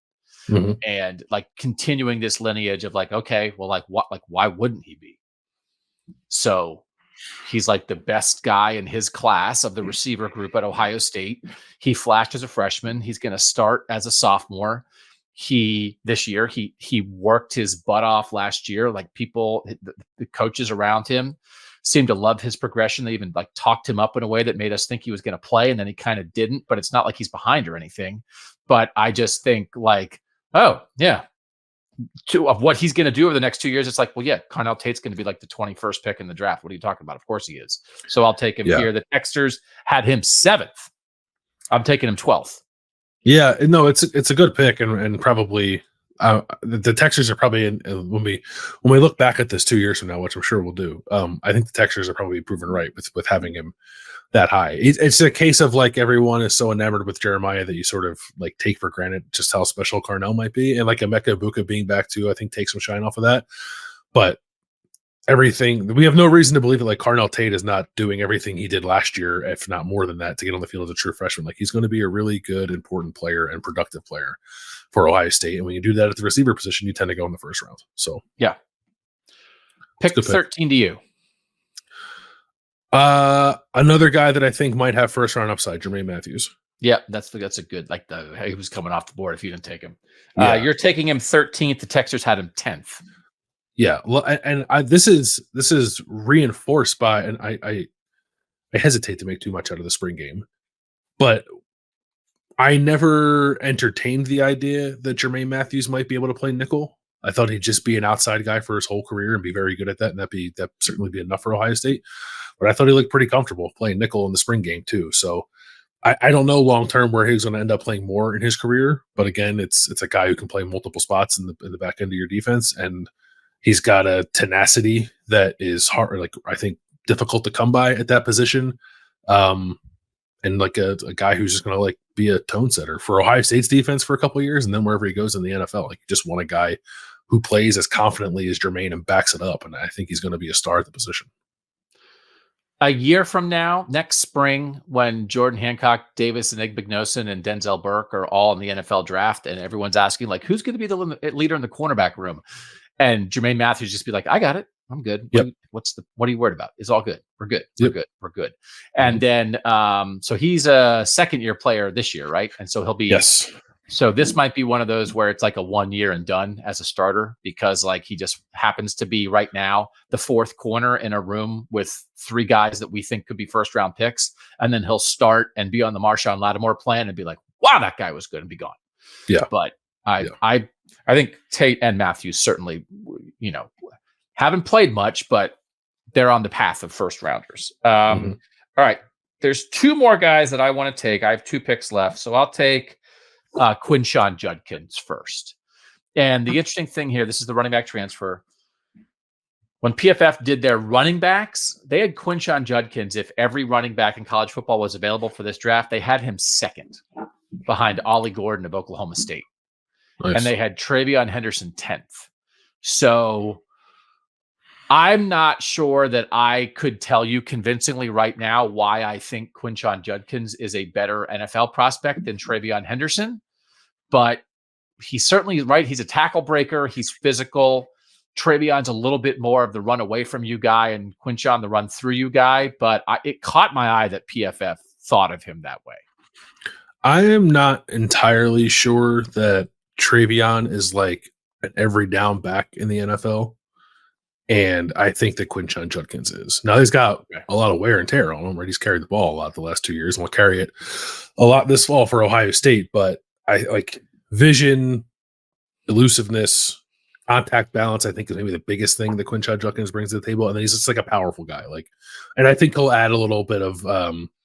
And like continuing this lineage of like, okay, well, like what, like, why wouldn't he be? So he's like the best guy in his class of the receiver group at Ohio State. He flashed as a freshman. He's going to start as a sophomore. This year, he worked his butt off last year. Like people, the coaches around him seemed to love his progression. They even like talked him up in a way that made us think he was going to play, and then he kind of didn't. But it's not like he's behind or anything. But I just think like, oh yeah, of what he's going to do over the next 2 years, it's like, well, yeah, Carnell Tate's going to be like the 21st pick in the draft. What are you talking about? Of course he is. So I'll take him here. The Texters had him 7th. I'm taking him 12th. Yeah, no, it's a good pick, and probably the Texters are probably when we look back at this 2 years from now, which I'm sure we'll do. I think the Texters are probably proven right with having him that high. It's a case of like everyone is so enamored with Jeremiah that you sort of like take for granted just how special Carnell might be, and like Emeka Egbuka being back too, I think takes some shine off of that. But everything. We have no reason to believe that like Carnell Tate is not doing everything he did last year, if not more than that, to get on the field as a true freshman. Like he's going to be a really good, important player and productive player for Ohio State. And when you do that at the receiver position, you tend to go in the first round. So yeah, pick 13 to you. Another guy that I think might have first round upside, Jermaine Matthews. Yeah, that's a good, like he was coming off the board if you didn't take him. You're taking him 13th. The Texers had him 10th. Yeah, well, and this is reinforced by, and I hesitate to make too much out of the spring game, but I never entertained the idea that Jermaine Matthews might be able to play nickel. I thought he'd just be an outside guy for his whole career and be very good at that, and that certainly be enough for Ohio State. But I thought he looked pretty comfortable playing nickel in the spring game too. So I don't know long term where he's going to end up playing more in his career. But again, it's a guy who can play multiple spots in the back end of your defense, and he's got a tenacity that is hard, like I think difficult to come by at that position. And like a guy who's just going to like be a tone setter for Ohio State's defense for a couple of years, and then wherever he goes in the NFL, like you just want a guy who plays as confidently as Jermaine and backs it up. And I think he's going to be a star at the position. A year from now, next spring, when Jordan Hancock, Davis, and Egbuka and Denzel Burke are all in the NFL draft, and everyone's asking like, who's going to be the leader in the cornerback room? And Jermaine Matthews just be like, I got it. I'm good. Yep. What are you worried about? It's all good. We're good. Yep. We're good. And then, so he's a second year player this year, right? And so he'll be, yes. So this might be one of those where it's like a 1 year and done as a starter, because like he just happens to be right now the fourth corner in a room with three guys that we think could be first round picks. And then he'll start and be on the Marshawn Lattimore plan and be like, wow, that guy was good, and be gone. Yeah. But I think Tate and Matthews certainly, haven't played much, but they're on the path of first rounders. All right. There's two more guys that I want to take. I have 2 picks left. So I'll take Quinshon Judkins first. And the interesting thing here, this is the running back transfer. When PFF did their running backs, they had Quinshon Judkins. If every running back in college football was available for this draft, they had him second behind Ollie Gordon of Oklahoma State. Nice. And they had Travion Henderson 10th. So I'm not sure that I could tell you convincingly right now why I think Quinshon Judkins is a better NFL prospect than Travion Henderson, but he's certainly right. He's a tackle breaker. He's physical. Travion's a little bit more of the run away from you guy, and Quinshon the run through you guy. But it caught my eye that PFF thought of him that way. I am not entirely sure that Travion is like an every down back in the NFL. And I think that Quinshon Judkins is. Now he's got a lot of wear and tear on him, right? He's carried the ball a lot the last 2 years, and will carry it a lot this fall for Ohio State. But I like vision, elusiveness, contact balance, I think is maybe the biggest thing that Quinshon Judkins brings to the table. And then he's just like a powerful guy. Like, and I think he'll add a little bit of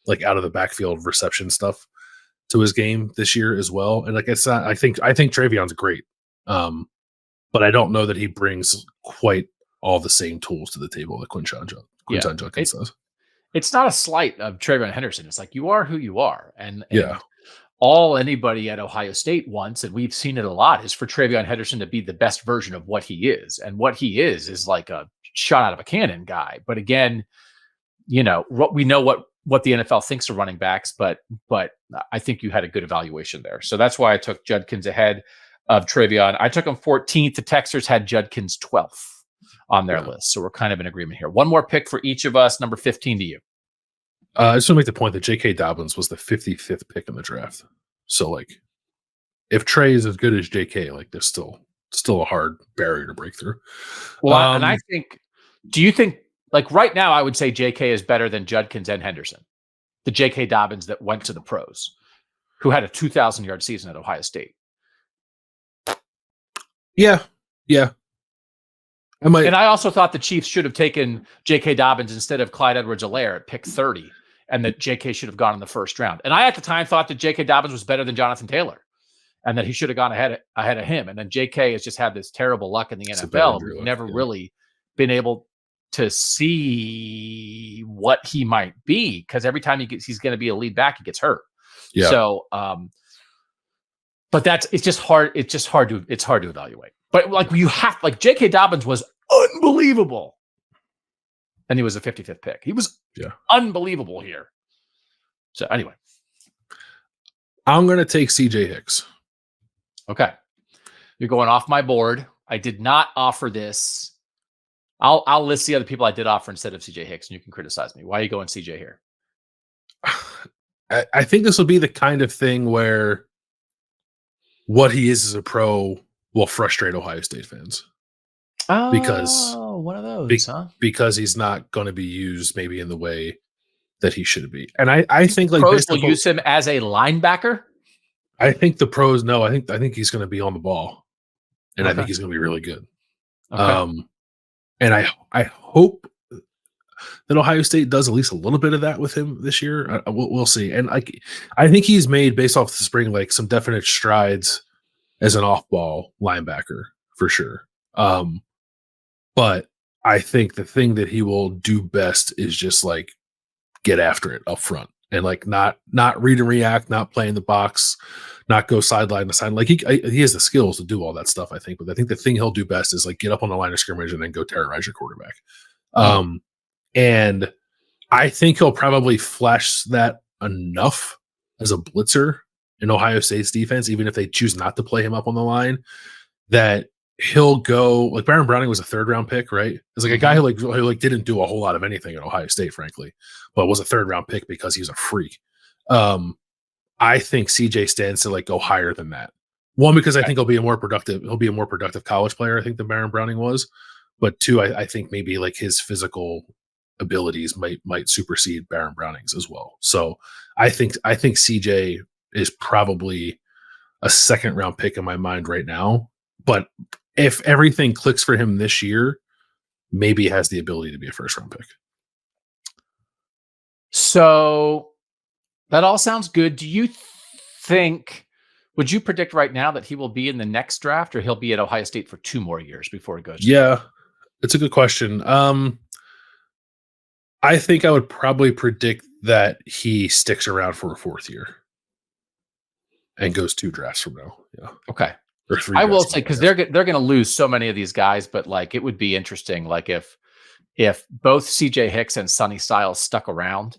like out of the backfield reception stuff to his game this year as well. And like it's not, I think Travion's great. But I don't know that he brings quite all the same tools to the table that Quinshon Judkins does. It's not a slight of Travion Henderson. It's like, you are who you are. And yeah, all anybody at Ohio State wants, and we've seen it a lot, is for Travion Henderson to be the best version of what he is. And what he is like a shot out of a cannon guy. But again, we know what the NFL thinks of running backs, but I think you had a good evaluation there. So that's why I took Judkins ahead of Travion. I took him 14th. The Texers had Judkins 12th on their list. So we're kind of in agreement here. One more pick for each of us. Number 15 to you. I just want to make the point that J.K. Dobbins was the 55th pick in the draft. So like, if Trey is as good as J.K., like there's still a hard barrier to break through. Well, and I think, do you think, like right now, I would say J.K. is better than Judkins and Henderson, the J.K. Dobbins that went to the pros, who had a 2,000-yard season at Ohio State. Yeah. And I also thought the Chiefs should have taken J.K. Dobbins instead of Clyde Edwards-Helaire at pick 30, and that J.K. should have gone in the first round. And I, at the time, thought that J.K. Dobbins was better than Jonathan Taylor, and that he should have gone ahead of him. And then J.K. has just had this terrible luck in the NFL. We've never really been able to see what he might be, because every time he's going to be a lead back, he gets hurt. Yeah. So, but it's just hard to evaluate. But like J.K. Dobbins was unbelievable and he was a 55th pick. He was Yeah. unbelievable here. So anyway, I'm going to take CJ Hicks. okay, you're going off my board. I did not offer this. I'll list the other people I did offer instead of CJ Hicks, and you can criticize me. Why are you going CJ here? I think this will be the kind of thing where what he is as a pro will frustrate Ohio State fans. Because one of those, huh? Because he's not going to be used maybe in the way that he should be. And I think like pros will use him as a linebacker. I think the pros know. I think he's going to be on the ball, and I think he's going to be really good. Okay. And I hope that Ohio State does at least a little bit of that with him this year. We'll see. And I think he's made, based off the spring, like some definite strides as an off-ball linebacker for sure. But I think the thing that he will do best is just like get after it up front and like not read and react, not play in the box, not go sideline to sideline. Like he has the skills to do all that stuff, I think. But I think the thing he'll do best is like get up on the line of scrimmage and then go terrorize your quarterback. And I think he'll probably flash that enough as a blitzer in Ohio State's defense, even if they choose not to play him up on the line, that he'll go like Baron Browning was a 3rd round pick, right? It's like a guy who didn't do a whole lot of anything at Ohio State, frankly, but was a 3rd round pick because he's a freak. I think CJ stands to like go higher than that. One, because I think he'll be a more productive college player, I think, than Baron Browning was. But 2, I think maybe like his physical abilities might supersede Baron Browning's as well. So I think CJ is probably a 2nd round pick in my mind right now. But if everything clicks for him this year, maybe he has the ability to be a 1st round pick. So that all sounds good. Do you think, would you predict right now that he will be in the next draft, or he'll be at Ohio State for 2 more years before he goes? Yeah, it's a good question. I think I would probably predict that he sticks around for a 4th year and goes 2 drafts from now. Yeah. Okay. Or 3. I will say, because they're going to lose so many of these guys, but like it would be interesting, like if both CJ Hicks and Sonny Styles stuck around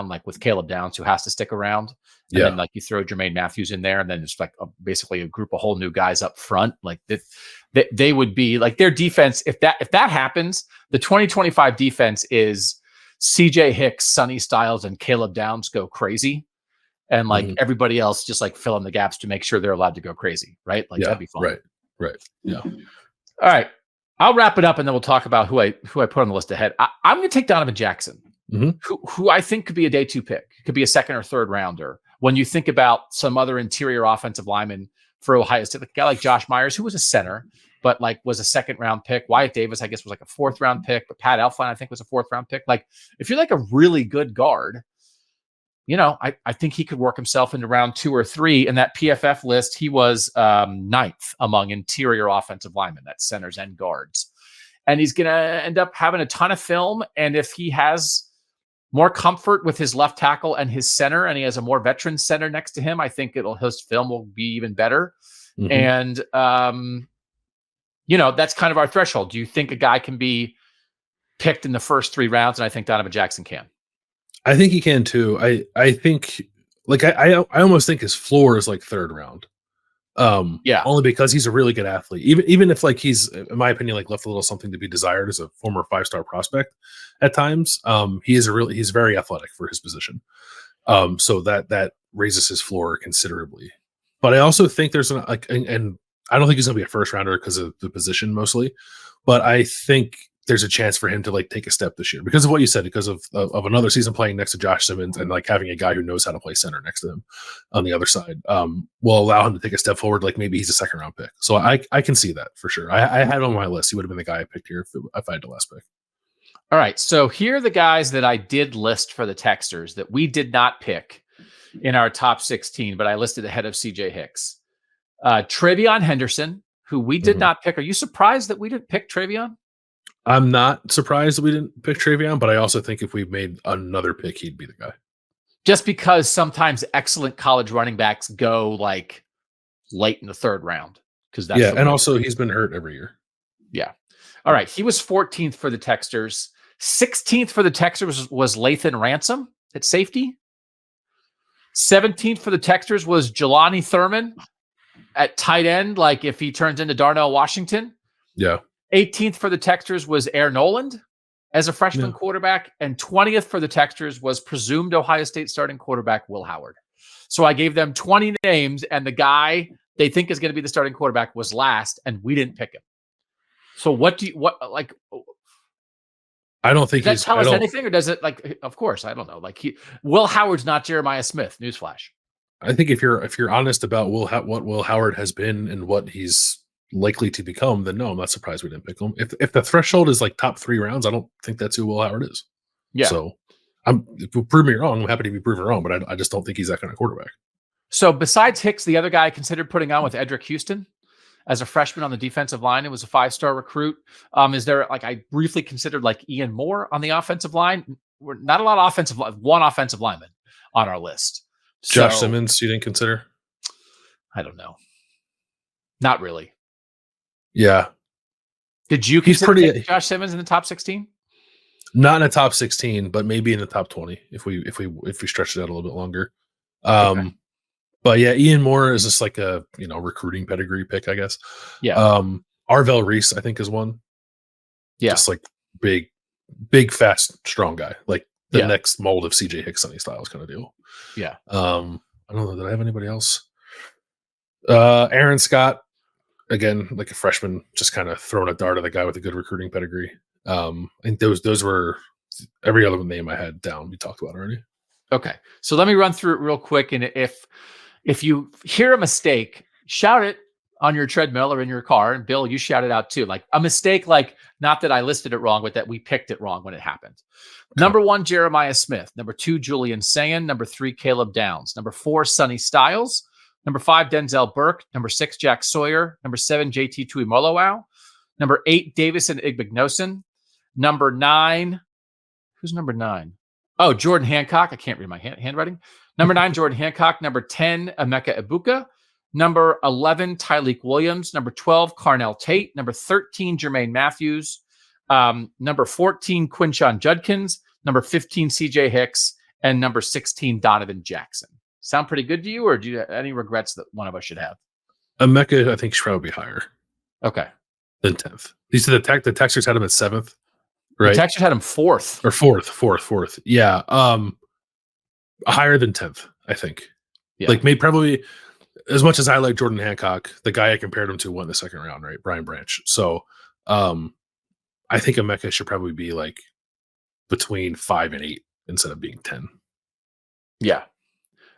like with Caleb Downs, who has to stick around, and then like you throw Jermaine Matthews in there, and then it's like basically a group of whole new guys up front, like they would be like their defense. If that happens, the 2025 defense is CJ Hicks, Sonny Styles, and Caleb Downs go crazy. And like everybody else, just like fill in the gaps to make sure they're allowed to go crazy, right? Like that'd be fun. Right. Yeah. All right. I'll wrap it up and then we'll talk about who I put on the list ahead. I'm going to take Donovan Jackson, who I think could be a day 2 pick, could be a 2nd or 3rd rounder. When you think about some other interior offensive lineman for Ohio State, like a guy like Josh Myers, who was a center, but like was a 2nd round pick. Wyatt Davis, I guess, was like a 4th round pick, but Pat Elflein, I think, was a 4th round pick. Like if you're like a really good guard, you know, I think he could work himself into round 2 or 3. In that PFF list, he was 9th among interior offensive linemen, that's centers and guards. And he's going to end up having a ton of film. And if he has more comfort with his left tackle and his center, and he has a more veteran center next to him, I think his film will be even better. And, you know, that's kind of our threshold. Do you think a guy can be picked in the first 3 rounds? And I think Donovan Jackson can. I think he can too. I think like I almost think his floor is like 3rd round. Only because he's a really good athlete. Even if like he's, in my opinion, like left a little something to be desired as a former 5-star prospect at times. He's very athletic for his position. So that raises his floor considerably. But I also think there's and I don't think he's gonna be a 1st rounder because of the position mostly. But I think there's a chance for him to like take a step this year because of what you said, because of another season playing next to Josh Simmons and like having a guy who knows how to play center next to him on the other side will allow him to take a step forward. Like maybe he's a 2nd round pick. So I can see that for sure. I had on my list. He would have been the guy I picked here if I had the last pick. All right. So here are the guys that I did list for the texters that we did not pick in our top 16, but I listed ahead of CJ Hicks. Travion Henderson, who we did not pick. Are you surprised that we didn't pick Travion? I'm not surprised that we didn't pick Travion, but I also think if we made another pick, he'd be the guy. Just because sometimes excellent college running backs go like late in the 3rd round. Because that's and also he's been hurt every year. Yeah. All right. He was 14th for the texters, 16th for the Texans was Lathan Ransom at safety. 17th for the Texans was Jelani Thurman at tight end, like if he turns into Darnell Washington. Yeah. 18th for the Texans was Air Noland as a freshman quarterback. And 20th for the Texans was presumed Ohio State starting quarterback Will Howard. So I gave them 20 names, and the guy they think is going to be the starting quarterback was last, and we didn't pick him. So I don't think does that tell us anything, or does it of course, I don't know. Will Howard's not Jeremiah Smith. Newsflash. I think if you're honest about what Will Howard has been and what he's likely to become, then no, I'm not surprised we didn't pick him. If the threshold is like top 3 rounds, I don't think that's who Will Howard is. Yeah. So if you prove me wrong, I'm happy to be proven wrong, but I just don't think he's that kind of quarterback. So besides Hicks, the other guy I considered putting on with Edric Houston as a freshman on the defensive line. It was a 5-star recruit. Is there I briefly considered Ian Moore on the offensive line? We're not a lot of one offensive lineman on our list. Josh Simmons, you didn't consider? I don't know. Not really. Yeah. Did you consider Josh Simmons in the top 16? Not in the top 16, but maybe in the top 20 if we stretch it out a little bit longer. Okay. But yeah, Ian Moore is just like a recruiting pedigree pick, I guess. Yeah. Arvell Reese, I think, is one. Yeah. Just like big, fast, strong guy. Like the next mold of CJ Hicks Sunny Styles kind of deal. Yeah. I don't know. Did I have anybody else? Aaron Scott, again, like a freshman, just kind of throwing a dart at the guy with a good recruiting pedigree. I think those were every other name I had down. We talked about already. Okay. So let me run through it real quick. And if you hear a mistake, shout it on your treadmill or in your car. And Bill, you shout it out too. Like a mistake, not that I listed it wrong, but that we picked it wrong when it happened. Okay. Number 1, Jeremiah Smith. Number 2, Julian Sayin. Number 3, Caleb Downs. Number 4, Sonny Styles. Number 5, Denzel Burke. Number 6, Jack Sawyer. Number 7, JT Tuimoloau. Number 8, Davison Igbenogson. Number 9, who's number 9? Oh, Jordan Hancock. I can't read my handwriting. Number 9, Jordan Hancock. Number 10, Emeka Egbuka. Number 11, Tyleek Williams. Number 12, Carnell Tate. Number 13, Jermaine Matthews. Number 14, Quinshon Judkins. Number 15, CJ Hicks. And number 16, Donovan Jackson. Sound pretty good to you, or do you have any regrets that one of us should have? Emeka, I think, should probably be higher. Okay. Than 10th. You said the Texans had him at 7th, right? The Texans had him 4th. Or 4th. Yeah. Higher than 10th, I think. Yeah. Maybe probably, as much as I like Jordan Hancock, the guy I compared him to won the 2nd round, right? Brian Branch. So I think Emeka should probably be between 5 and 8 instead of being 10. Yeah.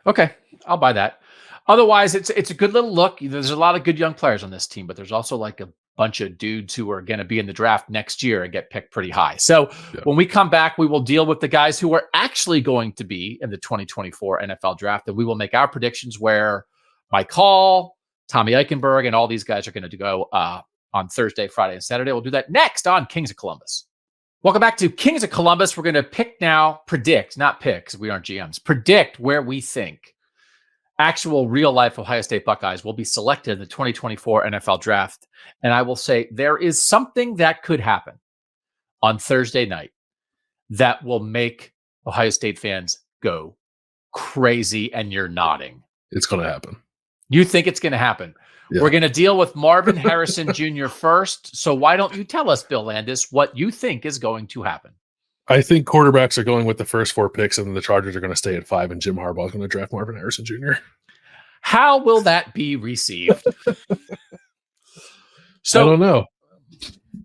Okay. I'll buy that. Otherwise, it's a good little look. There's a lot of good young players on this team, but there's also a bunch of dudes who are going to be in the draft next year and get picked pretty high. So when we come back, we will deal with the guys who are actually going to be in the 2024 NFL draft, and we will make our predictions where Mike Hall, Tommy Eichenberg, and all these guys are going to go on Thursday, Friday, and Saturday. We'll do that next on Kings of Columbus. Welcome back to Kings of Columbus. We're going to predict, not pick, because we aren't GMs, predict where we think actual real-life Ohio State Buckeyes will be selected in the 2024 NFL Draft. And I will say there is something that could happen on Thursday night that will make Ohio State fans go crazy, and you're nodding. It's going to happen. You think it's going to happen. Yeah. We're going to deal with Marvin Harrison Jr. first. So why don't you tell us, Bill Landis, what you think is going to happen? I think quarterbacks are going with the first 4 picks, and then the Chargers are going to stay at 5, and Jim Harbaugh is going to draft Marvin Harrison Jr. How will that be received? So I don't know.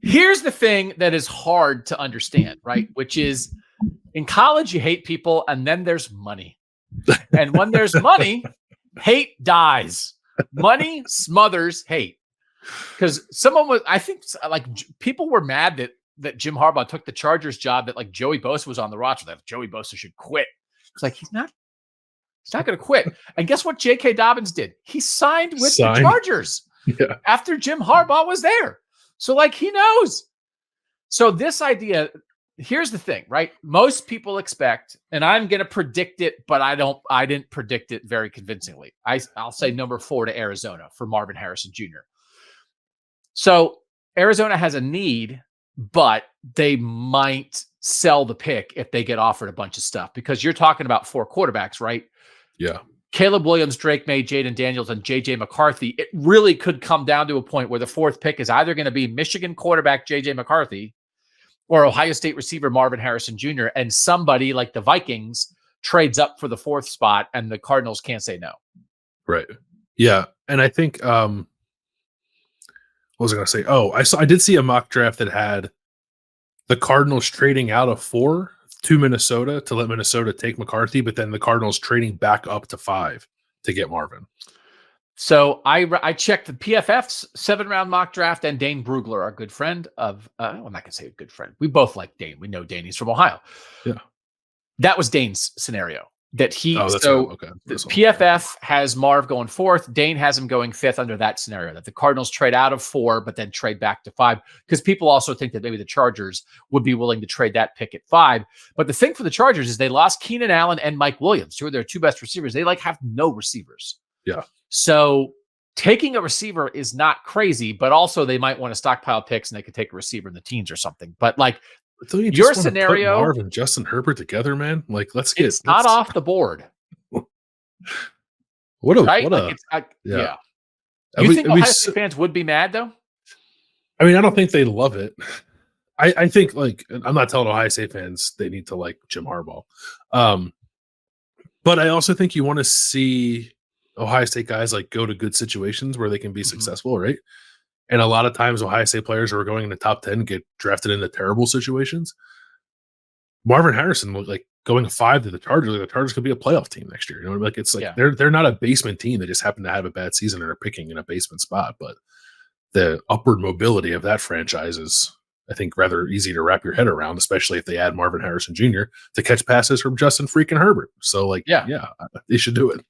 Here's the thing that is hard to understand, right? Which is in college, you hate people, and then there's money. And when there's money, hate dies. Money smothers hate. Because people were mad that Jim Harbaugh took the Chargers job, that Joey Bosa was on the roster, that Joey Bosa should quit. It's he's not going to quit. And guess what J.K. Dobbins did? He signed with the Chargers after Jim Harbaugh was there. So he knows. So this idea, here's the thing, right? Most people expect, and I'm going to predict it, but I didn't predict it very convincingly. I'll say number 4 to Arizona for Marvin Harrison Jr. So Arizona has a need, but they might sell the pick if they get offered a bunch of stuff, because you're talking about 4 quarterbacks, right? Yeah. Caleb Williams, Drake May, Jaden Daniels, and JJ McCarthy. It really could come down to a point where the 4th pick is either going to be Michigan quarterback JJ McCarthy or Ohio State receiver Marvin Harrison Jr., and somebody like the Vikings trades up for the 4th spot, and the Cardinals can't say no. Right. Yeah. And I think, what was I going to say? Oh, I did see a mock draft that had the Cardinals trading out of 4 to Minnesota to let Minnesota take McCarthy, but then the Cardinals trading back up to 5 to get Marvin. So I checked the PFF's 7-round mock draft, and Dane Brugler, our good friend of, I'm not going to say a good friend. We both like Dane. We know Dane. He's from Ohio. Yeah. That was Dane's scenario. That he, okay. PFF has Marv going 4th. Dane has him going 5th under that scenario, that the Cardinals trade out of 4, but then trade back to 5. Because people also think that maybe the Chargers would be willing to trade that pick at 5. But the thing for the Chargers is they lost Keenan Allen and Mike Williams, who are their 2 best receivers. They have no receivers. Yeah. So taking a receiver is not crazy, but also they might want to stockpile picks and they could take a receiver in the teens or something. But like, your scenario, Marv and Justin Herbert together, man. Like, it's not off the board. Yeah. You think Ohio State fans would be mad though? I mean, I don't think they love it. I think, like, I'm not telling Ohio State fans they need to like Jim Harbaugh. But I also think you want to see Ohio State guys like go to good situations where they can be successful, right? And a lot of times Ohio State players who are going in the top 10 get drafted into terrible situations. Marvin Harrison, like going 5 to the Chargers, the Chargers could be a playoff team next year. You know, like it's like they're not a basement team that just happen to have a bad season and are picking in a basement spot. But the upward mobility of that franchise is, I think, rather easy to wrap your head around, especially if they add Marvin Harrison Jr. to catch passes from Justin freaking Herbert. So, like, yeah, they should do it.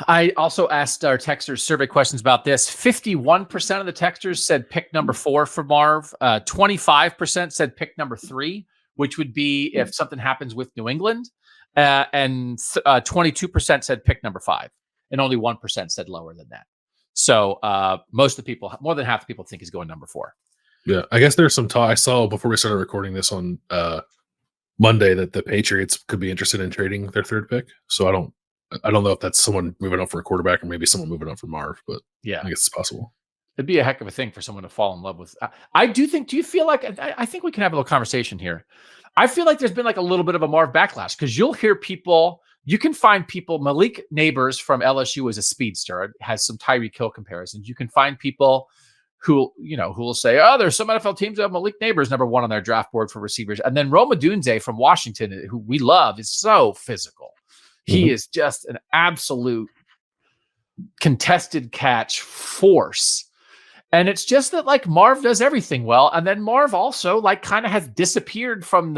I also asked our texters survey questions about this. 51% of the texters said pick number 4 for Marv. 25% said pick number 3, which would be if something happens with New England. And 22% said pick number 5. And only 1% said lower than that. So most of the people, more than half the people think he's going number 4. Yeah, I guess there's some talk. I saw before we started recording this on Monday that the Patriots could be interested in trading their 3rd pick. So I don't know if that's someone moving up for a quarterback or maybe someone moving up for Marv, but yeah, I guess it's possible. It'd be a heck of a thing for someone to fall in love with. I do think, do you feel like, I think we can have a little conversation here. I feel like there's been like a little bit of a Marv backlash because you'll hear people, you can find people, Malik Neighbors from LSU is a speedster, has some Tyreek Hill comparisons. You can find people who will say, oh, there's some NFL teams that have Malik Neighbors number 1 on their draft board for receivers. And then Roma Dunze from Washington, who we love, is so physical. He is just an absolute contested catch force. And it's just that like Marv does everything well. And then Marv also like kind of has disappeared from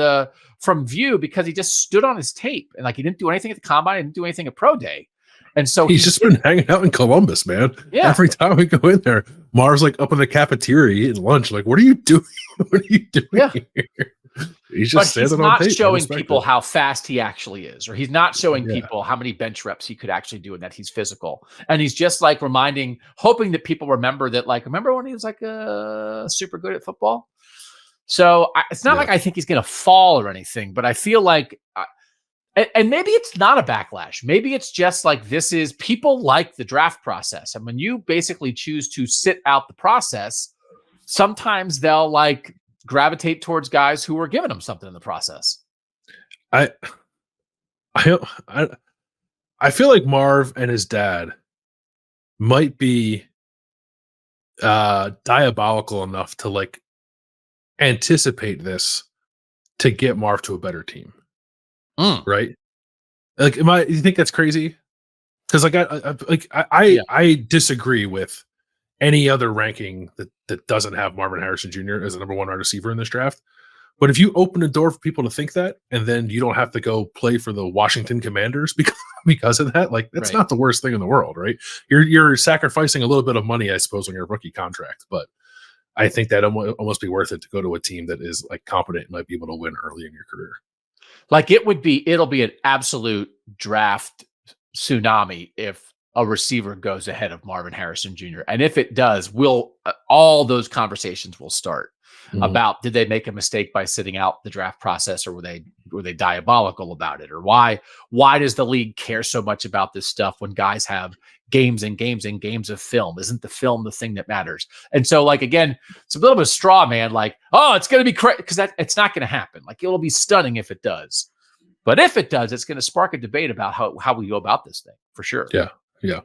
view because he just stood on his tape and like he didn't do anything at the combine, he didn't do anything at pro day. And so he's just been hanging out in Columbus, man. Yeah. Every time we go in there, Marv's like up in the cafeteria eating lunch. Like, what are you doing? What are you doing here? He's just not showing people how fast he actually is, or he's not showing people how many bench reps he could actually do and that he's physical. And he's just like hoping that people remember that, like, remember when he was like super good at football? So it's not like I think he's going to fall or anything, but I feel like, and maybe it's not a backlash. Maybe it's just like people like the draft process. And when you basically choose to sit out the process, sometimes they'll like gravitate towards guys who are giving them something in the process. I feel like Marv and his dad might be diabolical enough to like anticipate this to get Marv to a better team. Right? Like, you think that's crazy? Because like I disagree with any other ranking that doesn't have Marvin Harrison Jr. as the number 1 wide receiver in this draft. But if you open the door for people to think that, and then you don't have to go play for the Washington Commanders because of that, like that's not the worst thing in the world, right? You're sacrificing a little bit of money, I suppose, on your rookie contract, but I think that almost be worth it to go to a team that is like competent and might be able to win early in your career. Like it'll be an absolute draft tsunami if a receiver goes ahead of Marvin Harrison Jr. And if it does, all those conversations will start about, did they make a mistake by sitting out the draft process, or were they diabolical about it? Or why does the league care so much about this stuff when guys have games and games and games of film? Isn't the film the thing that matters? And so, like, again, it's a little bit of straw man, like, oh, it's going to be crazy, because it's not going to happen. Like, it'll be stunning if it does. But if it does, it's going to spark a debate about how we go about this thing, for sure. Yeah. Yeah.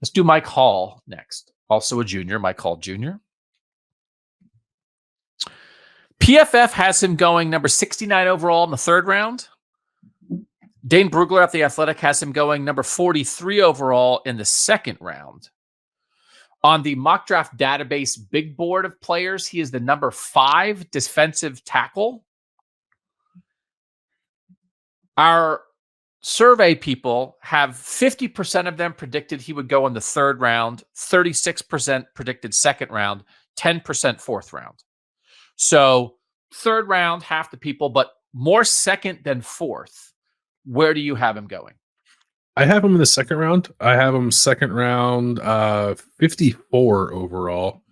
Let's do Mike Hall next. Also a junior, Mike Hall Jr. PFF has him going number 69 overall in the 3rd round. Dane Brugler at The Athletic has him going number 43 overall in the 2nd round. On the mock draft database big board of players, he is the number 5 defensive tackle. Our survey people have 50% of them predicted he would go in the 3rd round, 36% predicted 2nd round, 10% 4th round. So 3rd round, half the people, but more 2nd than 4th. Where do you have him going? I have him in the 2nd round. I have him 2nd round, 54 overall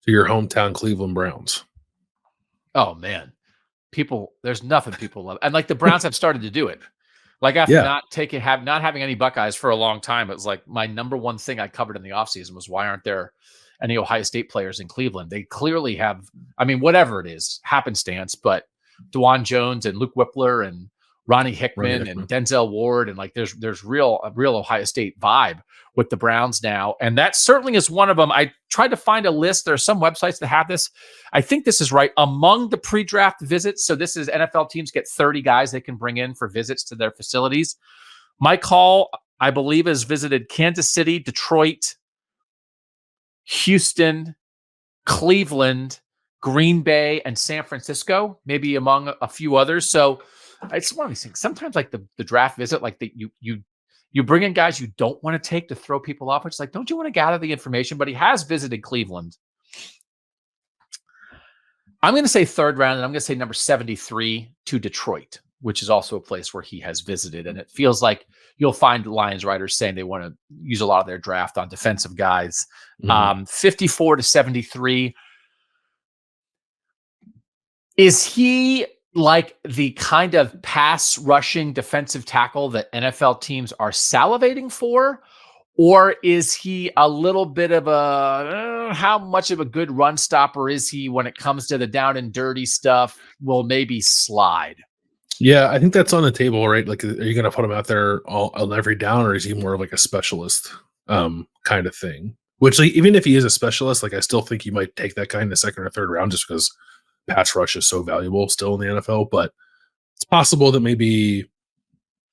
to your hometown Cleveland Browns. Oh, man. There's nothing people love. And like, the Browns have started to do it. Like, after not having any Buckeyes for a long time, it was like my number one thing I covered in the offseason was, why aren't there any Ohio State players in Cleveland? They clearly have, I mean, whatever it is, happenstance, but DeJuan Jones and Luke Whippler and Ronnie Hickman and Denzel Ward, and like, there's a real Ohio State vibe with the Browns now, and that certainly is one of them. I tried to find a list. There are some websites that have this. I think this is right among the pre-draft visits. So this is NFL teams get 30 guys they can bring in for visits to their facilities. Mike Hall, I believe, has visited Kansas City, Detroit, Houston, Cleveland, Green Bay, and San Francisco, maybe among a few others. So it's one of these things. Sometimes, like, the draft visit, like, you bring in guys you don't want to take to throw people off. It's like, don't you want to gather the information? But he has visited Cleveland. I'm going to say 3rd round, and I'm going to say number 73 to Detroit, which is also a place where he has visited. And it feels like you'll find Lions writers saying they want to use a lot of their draft on defensive guys. 54 to 73. Is he like the kind of pass rushing defensive tackle that NFL teams are salivating for? Or is he a little bit of how much of a good run stopper is he when it comes to the down and dirty stuff? Will maybe slide. Yeah, I think that's on the table, right? Like, are you going to put him out there on every down, or is he more of like a specialist kind of thing? Which, like, even if he is a specialist, like, I still think you might take that guy in the 2nd or 3rd round, just because pass rush is so valuable still in the NFL. But it's possible that maybe,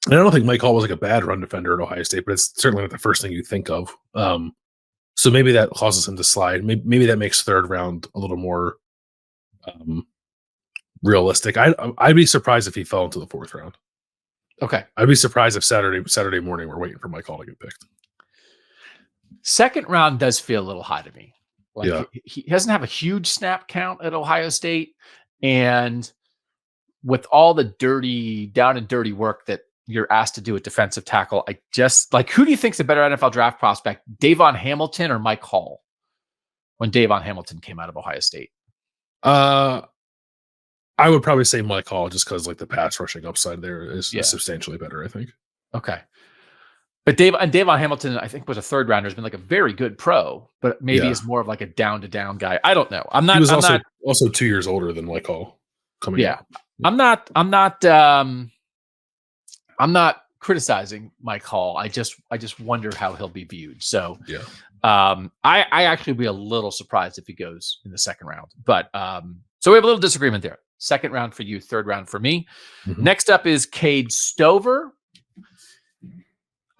and I don't think Mike Hall was like a bad run defender at Ohio State, but it's certainly not the first thing you think of. So maybe that causes him to slide. Maybe that makes 3rd round a little more realistic. I'd be surprised if he fell into the 4th round. Okay. I'd be surprised if Saturday morning we're waiting for Mike Hall to get picked. 2nd round does feel a little high to me. Like, he doesn't have a huge snap count at Ohio State. And with all the down and dirty work that you're asked to do at defensive tackle, I just, like, who do you think's a better NFL draft prospect, Davon Hamilton or Mike Hall? When Davon Hamilton came out of Ohio State. I would probably say Mike Hall, just because, like, the pass rushing upside there is substantially better, I think. Okay. But Davon Hamilton, I think, was a 3rd rounder. Has been like a very good pro, but maybe is more of like a down to down guy. I don't know. He was also 2 years older than Mike Hall coming out. I'm not criticizing Mike Hall. I just wonder how he'll be viewed. So I actually would be a little surprised if he goes in the 2nd round. But so we have a little disagreement there. 2nd round for you, 3rd round for me. Next up is Cade Stover.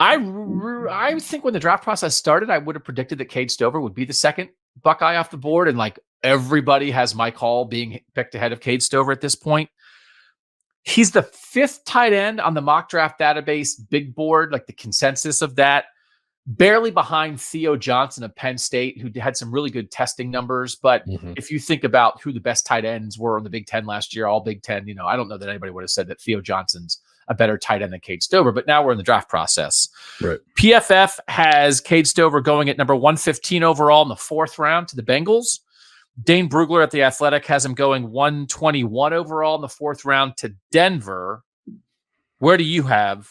I think when the draft process started, I would have predicted that Cade Stover would be the 2nd Buckeye off the board. And like, everybody has Mike Hall being picked ahead of Cade Stover at this point. He's the 5th tight end on the mock draft database big board, like the consensus of that, barely behind Theo Johnson of Penn State, who had some really good testing numbers. But if you think about who the best tight ends were in the Big Ten last year, all Big Ten, I don't know that anybody would have said that Theo Johnson's a better tight end than Cade Stover. But now we're in the draft process. Right. PFF has Cade Stover going at number 115 overall in the 4th round to the Bengals. Dane Brugler at The Athletic has him going 121 overall in the 4th round to Denver. Where do you have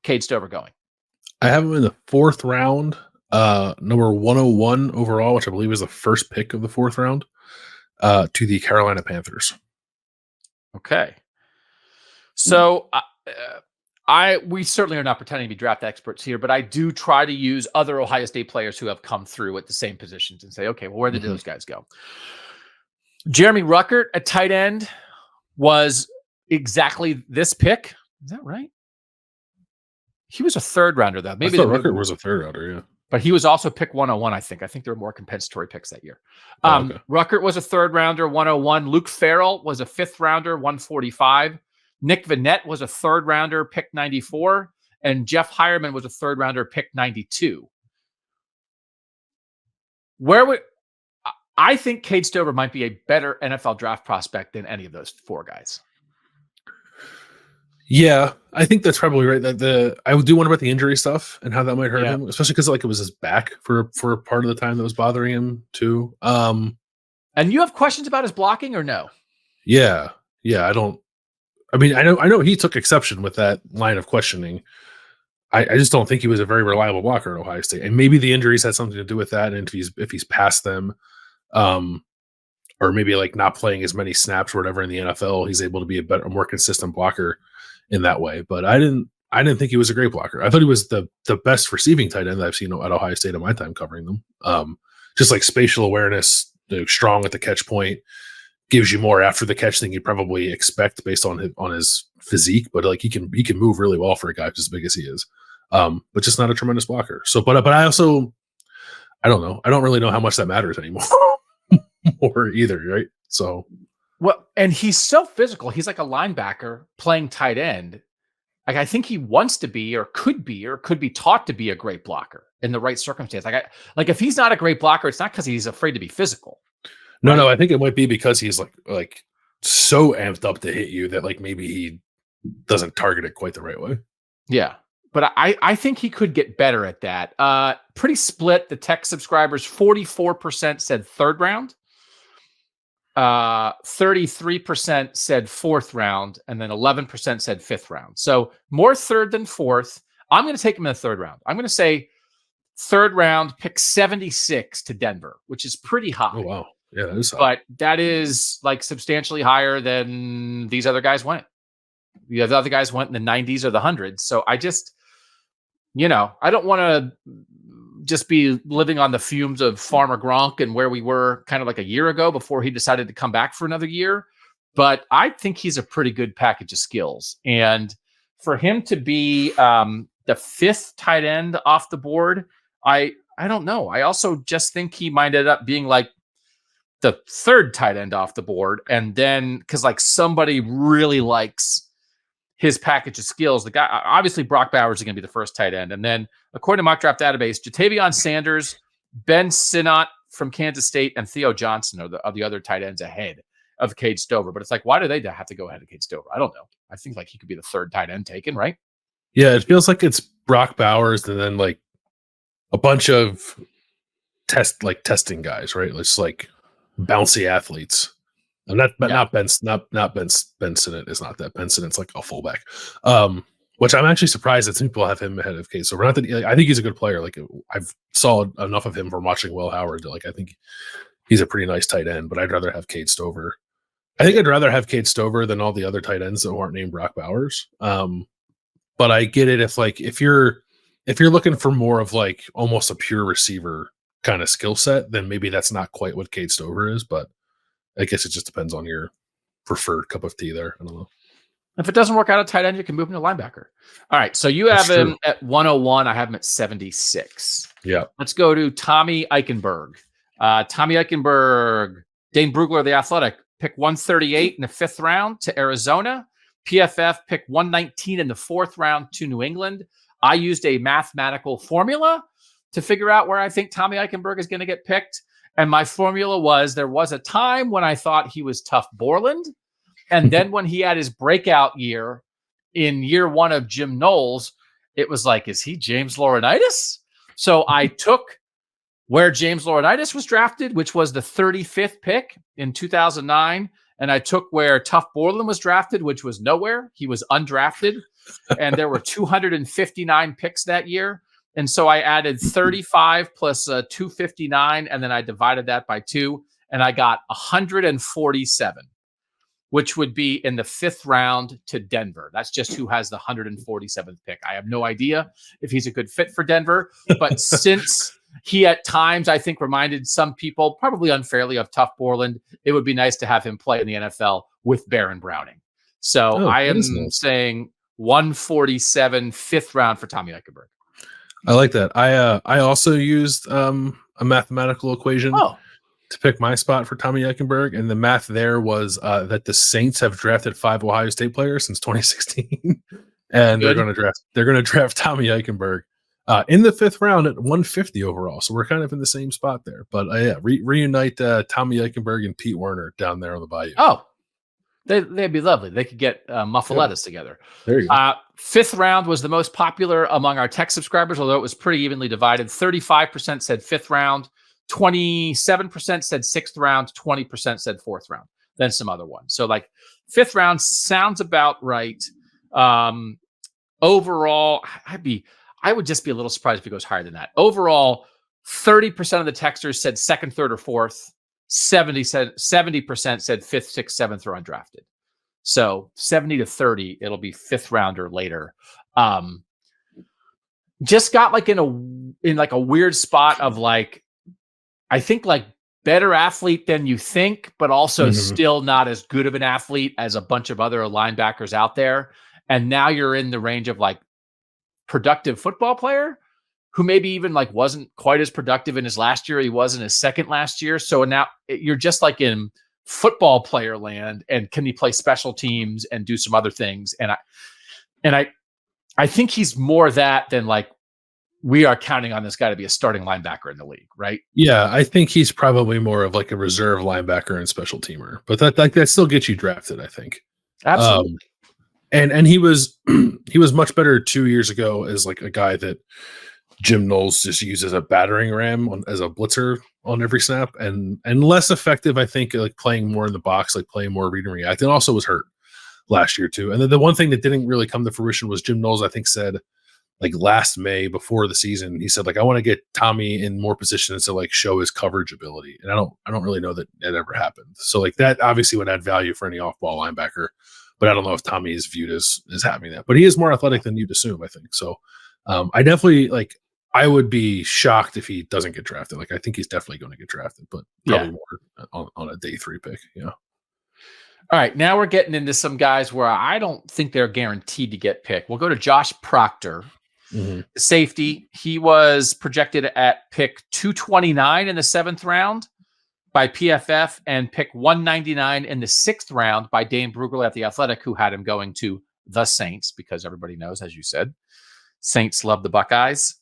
Cade Stover going? I have him in the 4th round, number 101 overall, which I believe is the first pick of the 4th round, to the Carolina Panthers. Okay. So we certainly are not pretending to be draft experts here, but I do try to use other Ohio State players who have come through at the same positions and say, okay, well, where did those guys go? Jeremy Ruckert at tight end was exactly this pick. Is that right? He was a 3rd rounder, though. Maybe Ruckert was a 3rd rounder, yeah. But he was also pick 101, I think. I think there were more compensatory picks that year. Okay. Ruckert was a 3rd rounder, 101. Luke Farrell was a 5th rounder, 145. Nick Vannett was a 3rd rounder, pick 94. And Jeff Hireman was a 3rd rounder, pick 92. I think Cade Stover might be a better NFL draft prospect than any of those 4 guys. Yeah, I think that's probably right. That I do wonder about the injury stuff and how that might hurt him, especially because it was his back for part of the time that was bothering him too. And you have questions about his blocking or no? Yeah. I know he took exception with that line of questioning. I just don't think he was a very reliable blocker at Ohio State, and maybe the injuries had something to do with that. And if he's past them, or maybe like not playing as many snaps or whatever in the NFL, he's able to be a more consistent blocker in that way. But I didn't think he was a great blocker. I thought he was the best receiving tight end that I've seen at Ohio State in my time covering them. Just like spatial awareness, strong at the catch point, gives you more after the catch than you probably expect based on his physique. But like he can move really well for a guy as big as he is. But just not a tremendous blocker. So, but I also, I don't know. I don't really know how much that matters anymore or either. Right. So. Well, and he's so physical. He's like a linebacker playing tight end. Like I think he wants to be, or could be taught to be a great blocker in the right circumstance. Like if he's not a great blocker, it's not because he's afraid to be physical. Right? No, I think it might be because he's like so amped up to hit you that like maybe he doesn't target it quite the right way. Yeah, but I think he could get better at that. Pretty split. The tech subscribers, 44% said 3rd round. 33% said 4th round, and then 11% said 5th round. So more 3rd than 4th. I'm going to take him in the 3rd round. I'm going to say 3rd round, pick 76 to Denver, which is pretty high. Oh, wow. Yeah, that is high. But that is like substantially higher than these other guys went. The other guys went in the 90s or the 100s. So I just, I don't want to just be living on the fumes of Farmer Gronk and where we were kind of like a year ago before he decided to come back for another year. But I think he's a pretty good package of skills. And for him to be the 5th tight end off the board, I don't know. I also just think he might end up being like the 3rd tight end off the board. And then because like somebody really likes his package of skills, the guy, obviously Brock Bowers is going to be the 1st tight end. And then according to Mock Draft Database, Jatavion Sanders, Ben Sinnott from Kansas State, and Theo Johnson are the other tight ends ahead of Cade Stover. But it's like, why do they have to go ahead of Cade Stover? I don't know. I think like he could be the 3rd tight end taken, right? Yeah, it feels like it's Brock Bowers and then like a bunch of testing guys, right? It's like bouncy athletes. And not Ben Sinnott is not that. Ben Sinnott's like a fullback. Which I'm actually surprised that some people have him ahead of Cade. So I think he's a good player. Like I've saw enough of him from watching Will Howard. Like I think he's a pretty nice tight end, but I'd rather have Cade Stover. I think I'd rather have Cade Stover than all the other tight ends that aren't named Brock Bowers. But I get it if you're looking for more of like almost a pure receiver kind of skill set, then maybe that's not quite what Cade Stover is. But I guess it just depends on your preferred cup of tea there. I don't know. If it doesn't work out at tight end, you can move him to linebacker. All right. So you have him at 101. I have him at 76. Yeah. Let's go to Tommy Eichenberg. Tommy Eichenberg, Dane Brugler of The Athletic, pick 138 in the 5th round to Arizona. PFF pick 119 in the 4th round to New England. I used a mathematical formula to figure out where I think Tommy Eichenberg is going to get picked. And my formula was there was a time when I thought he was Tough Borland. And then when he had his breakout year in year one of Jim Knowles, it was like, is he James Laurinaitis? So I took where James Laurinaitis was drafted, which was the 35th pick in 2009. And I took where Tuff Borland was drafted, which was nowhere. He was undrafted. And there were 259 picks that year. And so I added 35 plus 259, and then I divided that by 2, and I got 147, which would be in the 5th round to Denver. That's just who has the 147th pick. I have no idea if he's a good fit for Denver, but since he at times, I think, reminded some people, probably unfairly, of Tuff Borland, it would be nice to have him play in the NFL with Baron Browning. So I am saying 147, 5th round for Tommy Eichenberg. I like that. I also used a mathematical equation to pick my spot for Tommy Eichenberg, and the math there was that the Saints have drafted 5 Ohio State players since 2016, and they're going to draft Tommy Eichenberg in the 5th round at 150 overall. So we're kind of in the same spot there. But reunite Tommy Eichenberg and Pete Werner down there on the Bayou. Oh, they'd be lovely. They could get Muffalettas together. There you go. 5th round was the most popular among our tech subscribers, although it was pretty evenly divided. 35% said 5th round, 27% said 6th round, 20% said 4th round, then some other ones. So like 5th round sounds about right. Overall, I would just be a little surprised if it goes higher than that. Overall, 30% of the texters said 2nd, 3rd, or 4th. 70% said 5th, 6th, 7th, or undrafted. So 70 to 30, it'll be 5th round or later. Just got like in a weird spot of like, I think like better athlete than you think, but also still not as good of an athlete as a bunch of other linebackers out there. And now you're in the range of like productive football player who maybe even like wasn't quite as productive in his last year he was in his second last year. So now you're just like in football player land, and can he play special teams and do some other things? And I think he's more that than like we are counting on this guy to be a starting linebacker in the league, right? Yeah, I think he's probably more of like a reserve linebacker and special teamer, but that still gets you drafted, I think. Absolutely. And he was much better 2 years ago as like a guy that Jim Knowles just uses a battering ram as a blitzer on every snap, and less effective, I think, like playing more in the box, like playing more read and react, and also was hurt last year too. And then the one thing that didn't really come to fruition was Jim Knowles, I think, said like last May before the season, he said like, I want to get Tommy in more positions to like show his coverage ability. And I don't really know that ever happened. So like that obviously would add value for any off-ball linebacker, but I don't know if Tommy is viewed as having that, but he is more athletic than you'd assume, I think. So I definitely I would be shocked if he doesn't get drafted. Like, I think he's definitely going to get drafted, but probably more on a day 3 pick. Yeah. All right. Now we're getting into some guys where I don't think they're guaranteed to get picked. We'll go to Josh Proctor, safety. He was projected at pick 229 in the 7th round by PFF and pick 199 in the 6th round by Dane Brugler at The Athletic, who had him going to the Saints, because everybody knows, as you said, Saints love the Buckeyes.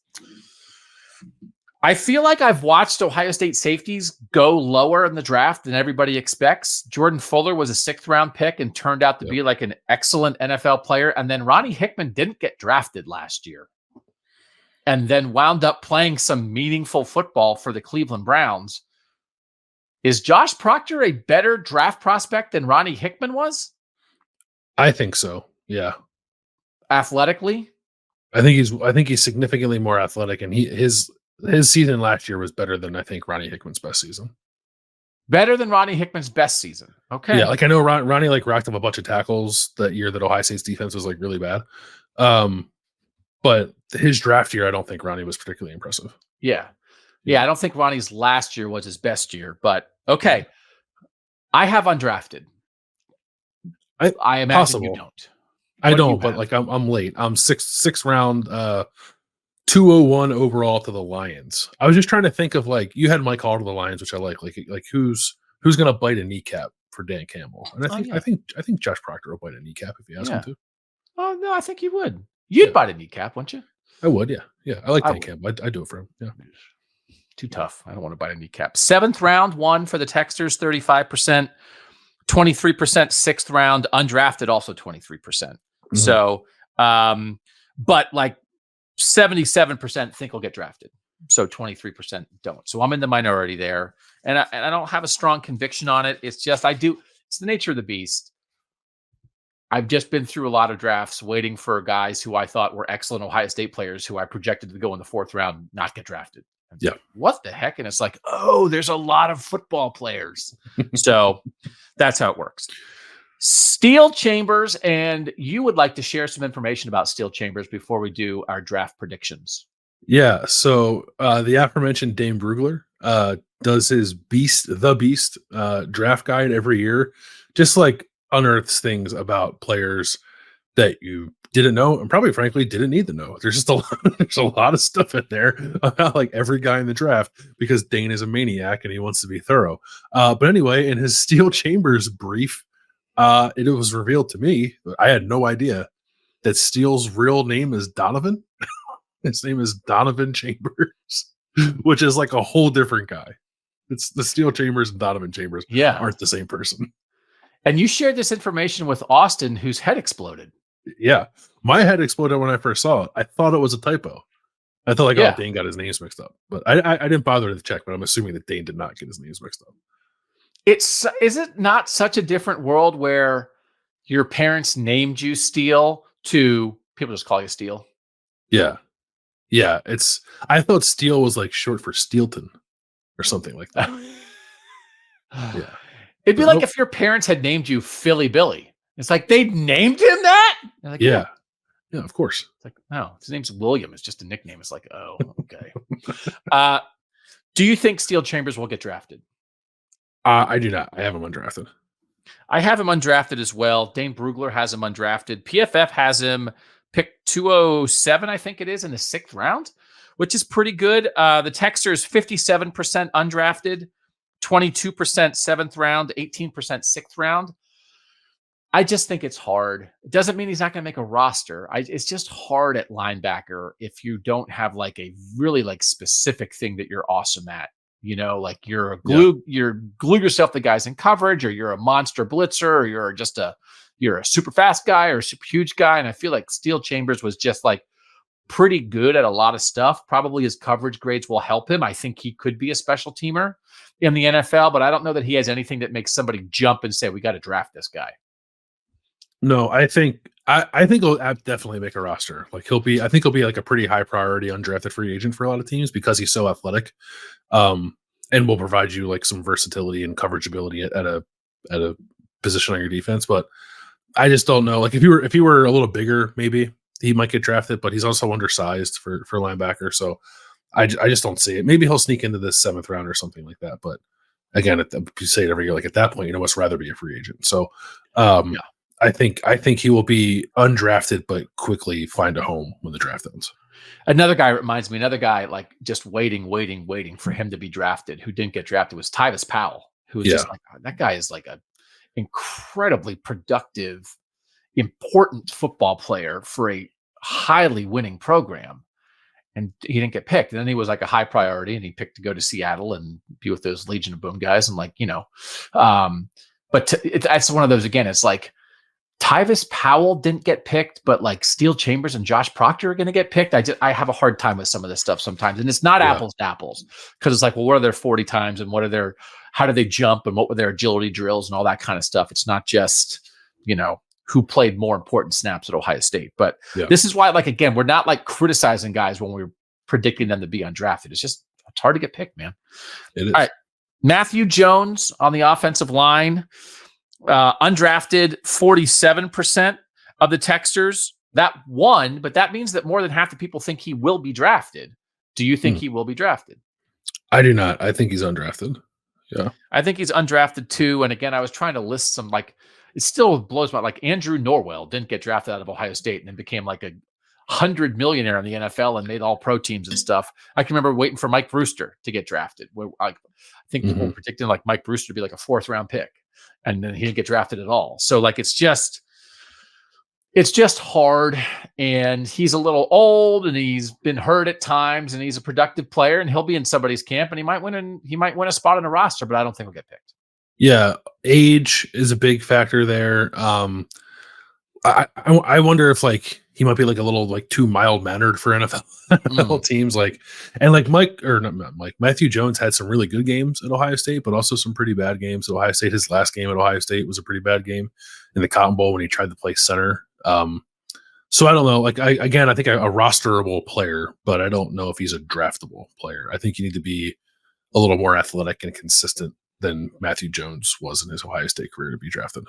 I feel like I've watched Ohio State safeties go lower in the draft than everybody expects. Jordan Fuller was a 6th round pick and turned out to be like an excellent NFL player. And then Ronnie Hickman didn't get drafted last year and then wound up playing some meaningful football for the Cleveland Browns. Is Josh Proctor a better draft prospect than Ronnie Hickman was? I think so. Yeah. Athletically? I think he's significantly more athletic, and his season last year was better than I think Ronnie Hickman's best season. Better than Ronnie Hickman's best season. Okay. Yeah, like I know Ronnie like racked up a bunch of tackles that year that Ohio State's defense was like really bad. But his draft year, I don't think Ronnie was particularly impressive. Yeah. I don't think Ronnie's last year was his best year, but okay. I have undrafted. I imagine possible. You don't. I don't, but like I'm late. I'm sixth round, 201 overall to the Lions. I was just trying to think of like you had Mike Hall to the Lions, which I like who's gonna bite a kneecap for Dan Campbell, and I think Josh Proctor will bite a kneecap if you ask him to. Oh no, I think he would. You'd bite a kneecap, wouldn't you? I would, yeah. I like Dan Campbell. I do it for him. Yeah. Too tough. I don't want to bite a kneecap. 7th round, 1 for the Texters, 35%, 23%. 6th round, undrafted, also 23%. So, but like 77% think he'll get drafted. So 23% don't. So I'm in the minority there. And I don't have a strong conviction on it. It's just, it's the nature of the beast. I've just been through a lot of drafts waiting for guys who I thought were excellent Ohio State players who I projected to go in the 4th round, not get drafted. Yeah. Like, what the heck? And it's like, oh, there's a lot of football players. So that's how it works. Steel Chambers, and you would like to share some information about Steel Chambers before we do our draft predictions. Yeah. So the aforementioned Dane Brugler does his Beast draft guide every year, just like unearths things about players that you didn't know and probably frankly didn't need to know. There's just there's a lot of stuff in there about like every guy in the draft because Dane is a maniac and he wants to be thorough. But anyway, in his Steel Chambers brief, it was revealed to me, I had no idea, that Steele's real name is Donovan. His name is Donovan Chambers, which is like a whole different guy. It's the Steel Chambers and Donovan Chambers aren't the same person. And you shared this information with Austin, whose head exploded. Yeah. My head exploded when I first saw it. I thought it was a typo. I thought like, oh, Dane got his names mixed up. But I didn't bother to check, but I'm assuming that Dane did not get his names mixed up. Is it not such a different world where your parents named you Steel to people just call you Steel? Yeah. Yeah. I thought Steel was like short for Steelton or something like that. Yeah. It'd be like if your parents had named you Philly Billy. It's like they named him that? Like, yeah. Yeah, of course. It's like, no, his name's William. It's just a nickname. It's like, oh, okay. Do you think Steel Chambers will get drafted? I do not. I have him undrafted. I have him undrafted as well. Dane Brugler has him undrafted. PFF has him picked 207, I think it is, in the 6th round, which is pretty good. The Texters 57% undrafted, 22% 7th round, 18% 6th round. I just think it's hard. It doesn't mean he's not going to make a roster. It's just hard at linebacker if you don't have like a really like specific thing that you're awesome at. You know, like you're glue yourself to guys in coverage, or you're a monster blitzer, or you're a super fast guy or a super huge guy. And I feel like Steel Chambers was just like pretty good at a lot of stuff. Probably his coverage grades will help him. I think he could be a special teamer in the NFL, but I don't know that he has anything that makes somebody jump and say, we got to draft this guy. No, I think he'll definitely make a roster. Like I think he'll be like a pretty high priority undrafted free agent for a lot of teams because he's so athletic, and will provide you like some versatility and coverage ability at a position on your defense. But I just don't know. Like if he were a little bigger, maybe he might get drafted. But he's also undersized for linebacker, so I just don't see it. Maybe he'll sneak into the 7th round or something like that. But again, you say it every year. Like at that point, you must rather be a free agent. So. I think he will be undrafted, but quickly find a home when the draft ends. Another guy like just waiting for him to be drafted, who didn't get drafted, was Tyvis Powell, who was just like, that guy is like an incredibly productive, important football player for a highly winning program. And he didn't get picked. And then he was like a high priority, and he picked to go to Seattle and be with those Legion of Boom guys. And like, but that's one of those, again, it's like, Tyvis Powell didn't get picked, but like Steel Chambers and Josh Proctor are going to get picked. I have a hard time with some of this stuff sometimes. And it's not apples to apples, because it's like, well, what are their 40 times and how do they jump and what were their agility drills and all that kind of stuff. It's not just, who played more important snaps at Ohio State. But this is why, like, again, we're not like criticizing guys when we're predicting them to be undrafted. It's hard to get picked, man. It is. All right. Matthew Jones on the offensive line. Undrafted 47% of the texters. That won, but that means that more than half the people think he will be drafted. Do you think he will be drafted? I do not. I think he's undrafted. Yeah. I think he's undrafted too. And again, I was trying to list some, like, it still blows my, like, Andrew Norwell didn't get drafted out of Ohio State and then became like a 100 millionaire in the NFL and made all pro teams and stuff. I can remember waiting for Mike Brewster to get drafted. I think people were predicting like Mike Brewster to be like a 4th round pick, and then he didn't get drafted at all. So like, it's just hard, and he's a little old, and he's been hurt at times, and he's a productive player, and he'll be in somebody's camp, and he might win a spot on a roster, but I don't think he'll get picked. Yeah. Age is a big factor there. I wonder if like he might be like a little like too mild mannered for NFL teams. Like, and like Matthew Jones had some really good games at Ohio State, but also some pretty bad games at Ohio State. His last game at Ohio State was a pretty bad game in the Cotton Bowl when he tried to play center. So I don't know. Like I think a rosterable player, but I don't know if he's a draftable player. I think you need to be a little more athletic and consistent than Matthew Jones was in his Ohio State career to be drafted.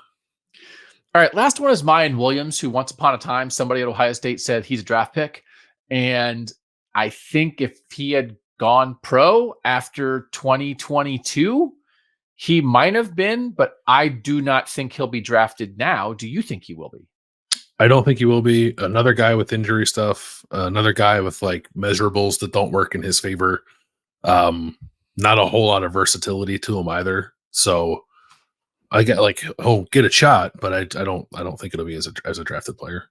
All right, last one is Mayan Williams, who once upon a time somebody at Ohio State said he's a draft pick. And I think if he had gone pro after 2022, he might have been, but I do not think he'll be drafted now. Do you think he will be? I don't think he will be. Another guy with injury stuff, another guy with like measurables that don't work in his favor. Not a whole lot of versatility to him either. So I get like he'll get a shot, but I don't think it'll be as a drafted player.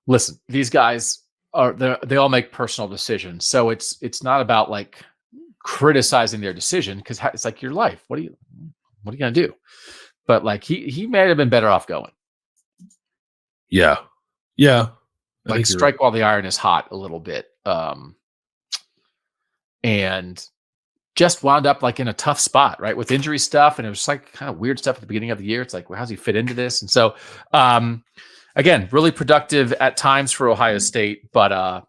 Listen, these guys they all make personal decisions, so it's not about like criticizing their decision because it's like your life. What are you gonna do? But like he may have been better off going. Yeah. Like strike while the iron is hot a little bit, and just wound up like in a tough spot, right? With injury stuff. And it was like kind of weird stuff at the beginning of the year. It's like, well, how's he fit into this? And so, again, really productive at times for Ohio State, but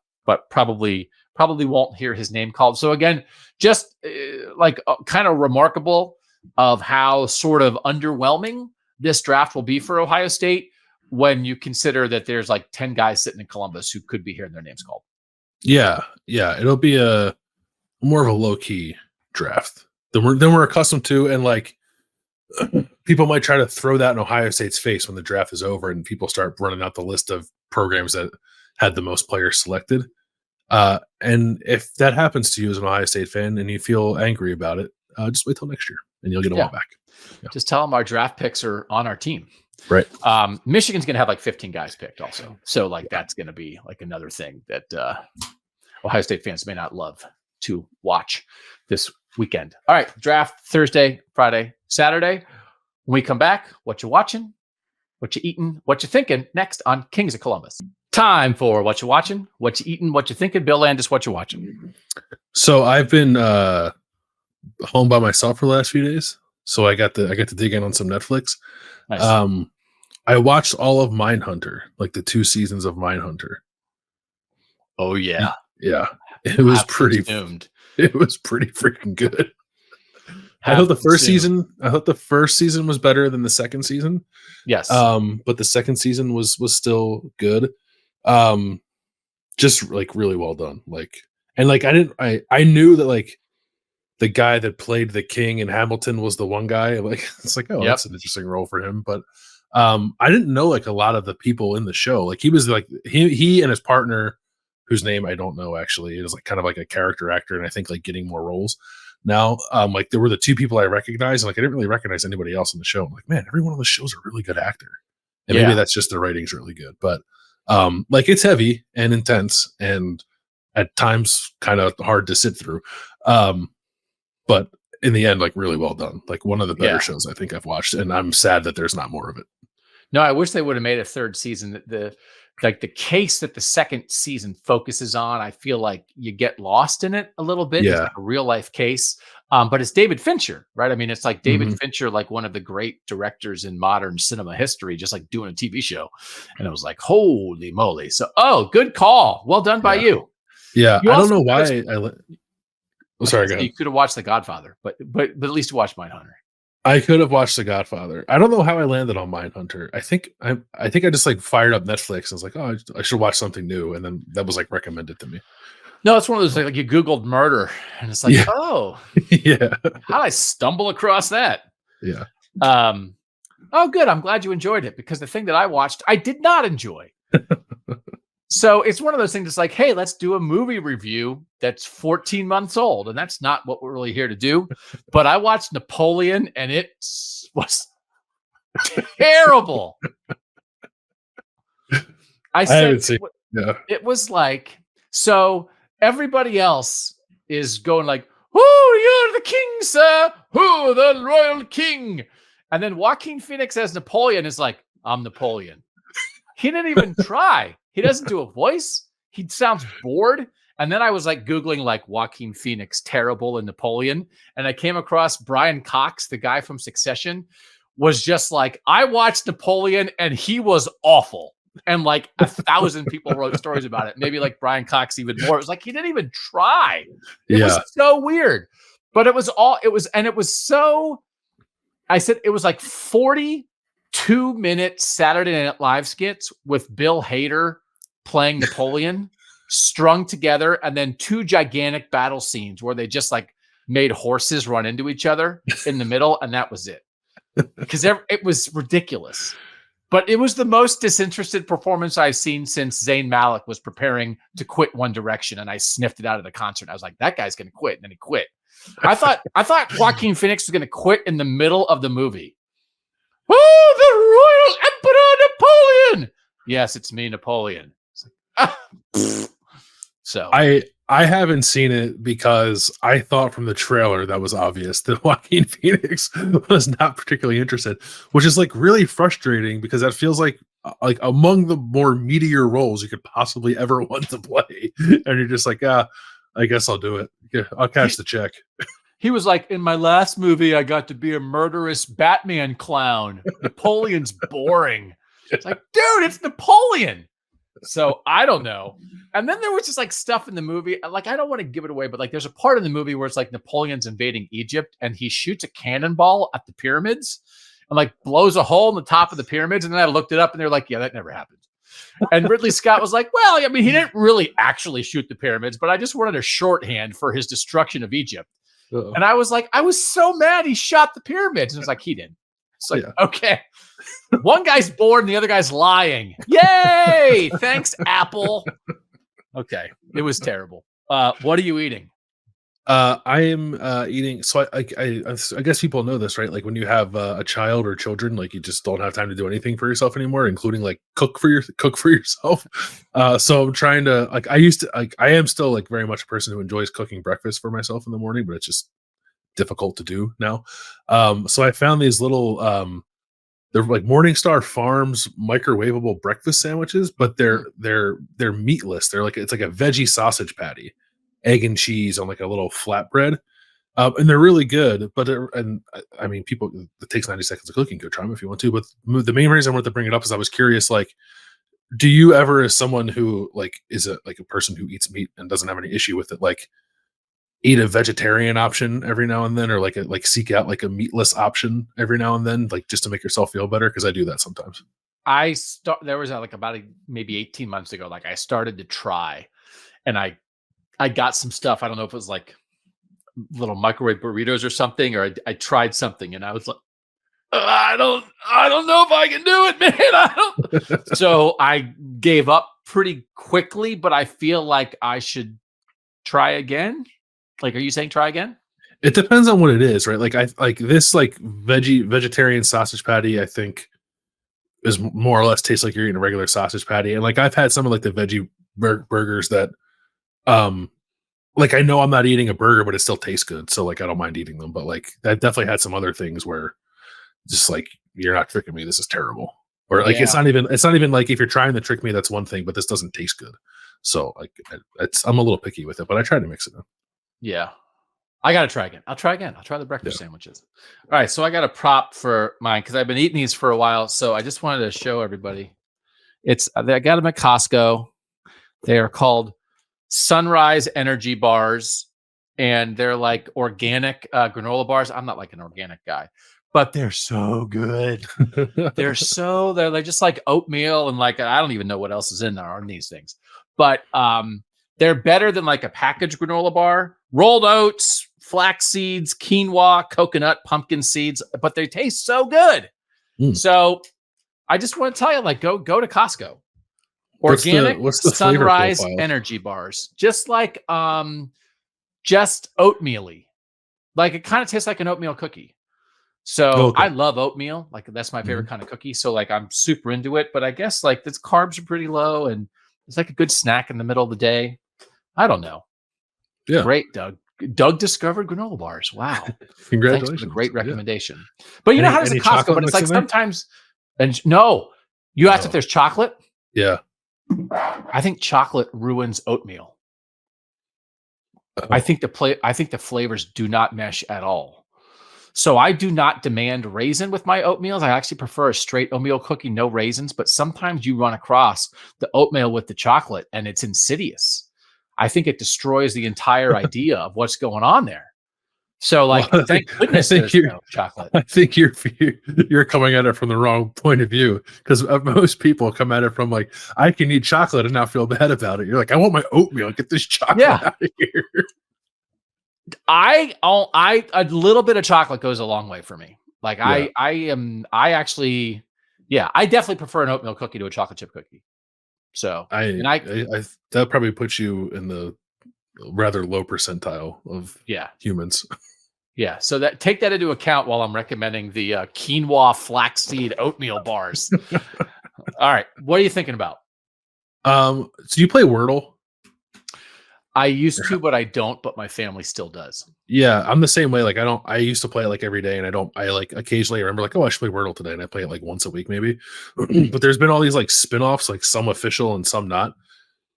probably won't hear his name called. So again, just kind of remarkable of how sort of underwhelming this draft will be for Ohio State when you consider that there's like 10 guys sitting in Columbus who could be hearing their names called. Yeah. It'll be a more of a low key draft than we're accustomed to, and like people might try to throw that in Ohio State's face when the draft is over and people start running out the list of programs that had the most players selected. And if that happens to you as an Ohio State fan and you feel angry about it, just wait till next year and you'll get them all back. Yeah. Just tell them our draft picks are on our team. Right. Michigan's going to have like 15 guys picked also. So like that's going to be like another thing that Ohio State fans may not love to watch this weekend. All right, draft Thursday, Friday, Saturday. When we come back, what you watching, what you eating, what you thinking next on Kings of Columbus. Time for what you watching, what you eating, what you thinking. Bill Landis, what you watching. So I've been home by myself for the last few days, so I got to dig in on some Netflix. Nice. I watched all of Mindhunter, like the 2 seasons of Mindhunter. Oh yeah. It was pretty doomed. It was pretty freaking good. I thought the first season was better than the second season. Yes. But the second season was still good. Just like really well done. Like, and like I knew that like the guy that played the king in Hamilton was the one guy. Like it's like, that's an interesting role for him. But I didn't know like a lot of the people in the show. Like he was like he and his partner, whose name I don't know actually, is like kind of like a character actor, and I think like getting more roles now. Like there were the 2 people I recognized, and like I didn't really recognize anybody else in the show. I'm like, man, everyone on the show's a really good actor. And maybe that's just the writing's really good. But like it's heavy and intense and at times kind of hard to sit through. But in the end, like really well done. Like one of the better shows I think I've watched, and I'm sad that there's not more of it. No, I wish they would have made a 3rd season. The case that the 2nd season focuses on, I feel like you get lost in it a little bit. It's like a real life case. But it's David Fincher, right? I mean, it's like David Fincher, like one of the great directors in modern cinema history, just like doing a TV show. And it was like, holy moly. So, good call. Well done by you. Yeah. I don't know why. Sorry, go ahead. You could have watched The Godfather, but at least you watched Mindhunter. I could have watched The Godfather. I don't know how I landed on Mindhunter. I think I just like fired up Netflix and was like, oh, I should watch something new. And then that was like recommended to me. No, it's one of those like you Googled murder and it's like, oh, yeah. How did I stumble across that? Yeah. Oh, good. I'm glad you enjoyed it because the thing that I watched, I did not enjoy. So it's one of those things that's like, hey, let's do a movie review that's 14 months old. And that's not what we're really here to do. But I watched Napoleon and it was terrible. I said it was like, so everybody else is going like, oh, you're the king, sir. Who, the royal king. And then Joaquin Phoenix as Napoleon is like, I'm Napoleon. He didn't even try. He doesn't do a voice. He sounds bored. And then I was like Googling like Joaquin Phoenix, terrible, and Napoleon. And I came across Brian Cox, the guy from Succession, was just like, I watched Napoleon and he was awful. And like 1,000 people wrote stories about it. Maybe like Brian Cox even more. It was like, he didn't even try. It was so weird. But it was so, I said, it was like 42-minute Saturday Night Live skits with Bill Hader playing Napoleon strung together, and then 2 gigantic battle scenes where they just like made horses run into each other in the middle, and that was it. Because it was ridiculous. But it was the most disinterested performance I've seen since Zayn Malik was preparing to quit One Direction, and I sniffed it out of the concert. I was like, that guy's going to quit, and then he quit. I thought Joaquin Phoenix was going to quit in the middle of the movie. Oh, the Royal Emperor Napoleon! Yes, it's me, Napoleon. It's like, so I haven't seen it because I thought from the trailer that was obvious that Joaquin Phoenix was not particularly interested, which is like really frustrating because that feels like among the more meatier roles you could possibly ever want to play, and you're just like, I guess I'll do it. Yeah, I'll cash the check. He was like, in my last movie, I got to be a murderous Batman clown. Napoleon's boring. It's like, dude, it's Napoleon. So I don't know. And then there was just like stuff in the movie. Like, I don't want to give it away, but like there's a part in the movie where it's like Napoleon's invading Egypt and he shoots a cannonball at the pyramids and like blows a hole in the top of the pyramids. And then I looked it up and they're like, yeah, that never happened. And Ridley Scott was like, well, I mean, he didn't really actually shoot the pyramids, but I just wanted a shorthand for his destruction of Egypt. Uh-oh. And I was like, I was so mad he shot the pyramids. And it was like, he didn't. It's like, okay. One guy's bored and the other guy's lying. Yay! Thanks, Apple. Okay. It was terrible. What are you eating? I am eating. So I guess people know this, right? Like when you have a child or children, like you just don't have time to do anything for yourself anymore, including like cook for yourself. So I'm trying to I am still like very much a person who enjoys cooking breakfast for myself in the morning, but it's just difficult to do now. So I found these little they're like Morningstar Farms microwavable breakfast sandwiches, but they're meatless. They're like, it's like a veggie sausage patty, egg and cheese on like a little flatbread. And they're really good, but I mean, people, it takes 90 seconds of cooking. Go try them if you want to. But the main reason I wanted to bring it up is I was curious, like, do you ever, as someone who like is a person who eats meat and doesn't have any issue with it, like eat a vegetarian option every now and then, or like seek out like a meatless option every now and then, like just to make yourself feel better? Because I do that sometimes. There was like about maybe 18 months ago, like I started to try, and I got some stuff. I don't know if it was like little microwave burritos or something, or I tried something and I was like, I don't know if I can do it, man. I don't. So I gave up pretty quickly, but I feel like I should try again. Like, are you saying try again? It depends on what it is, right? Like I like this like vegetarian sausage patty, I think is more or less tastes like you're eating a regular sausage patty. And like I've had some of like the veggie burgers that like I know I'm not eating a burger, but it still tastes good. So like I don't mind eating them. But like I've definitely had some other things where just like, you're not tricking me, this is terrible. Or like it's not even like if you're trying to trick me, that's one thing, but this doesn't taste good. So like I'm a little picky with it, but I try to mix it in. Yeah. I got to try again. I'll try the breakfast sandwiches. All right. So I got a prop for mine because I've been eating these for a while. So I just wanted to show everybody. I got them at Costco. They are called Sunrise Energy Bars, and they're like organic granola bars. I'm not like an organic guy, but they're so good. they're just like oatmeal, and like I don't even know what else is in there on these things. But they're better than like a packaged granola bar. Rolled oats, flax seeds, quinoa, coconut, pumpkin seeds, but they taste so good. So I just want to tell you, like, go to Costco. Organic what's the Sunrise Energy Bars. Just like just oatmeal-y. Like it kind of tastes like an oatmeal cookie. So I love oatmeal. Like that's my favorite kind of cookie. So like I'm super into it, but I guess like the carbs are pretty low and it's like a good snack in the middle of the day. I don't know. Yeah. Great, Doug. Doug discovered granola bars. Wow. Congratulations. Thanks for the great recommendation. Yeah. But you know how does it Costco, but it's like sometimes, and no, you asked if there's chocolate. Yeah. I think chocolate ruins oatmeal. I think the flavors do not mesh at all. So I do not demand raisin with my oatmeals. I actually prefer a straight oatmeal cookie, no raisins, but sometimes you run across the oatmeal with the chocolate and it's insidious. I think it destroys the entire idea of what's going on there. So, like, Well, thank goodness there's no chocolate. I think you're coming at it from the wrong point of view, because most people come at it from like, I can eat chocolate and not feel bad about it. You're like, I want my oatmeal. Get this chocolate Yeah. out of here. A little bit of chocolate goes a long way for me. Like Yeah. I definitely prefer an oatmeal cookie to a chocolate chip cookie. So, I that probably puts you in the rather low percentile of humans. Yeah, so take that into account while I'm recommending the quinoa flaxseed oatmeal bars. All right, what are you thinking about? So you play Wordle? I used to, but I don't. But my family still does. Yeah, I'm the same way. Like I used to play it like every day, and I like occasionally remember like, oh, I should play Wordle today, and I play it like once a week maybe. But there's been all these like spin-offs, like some official and some not.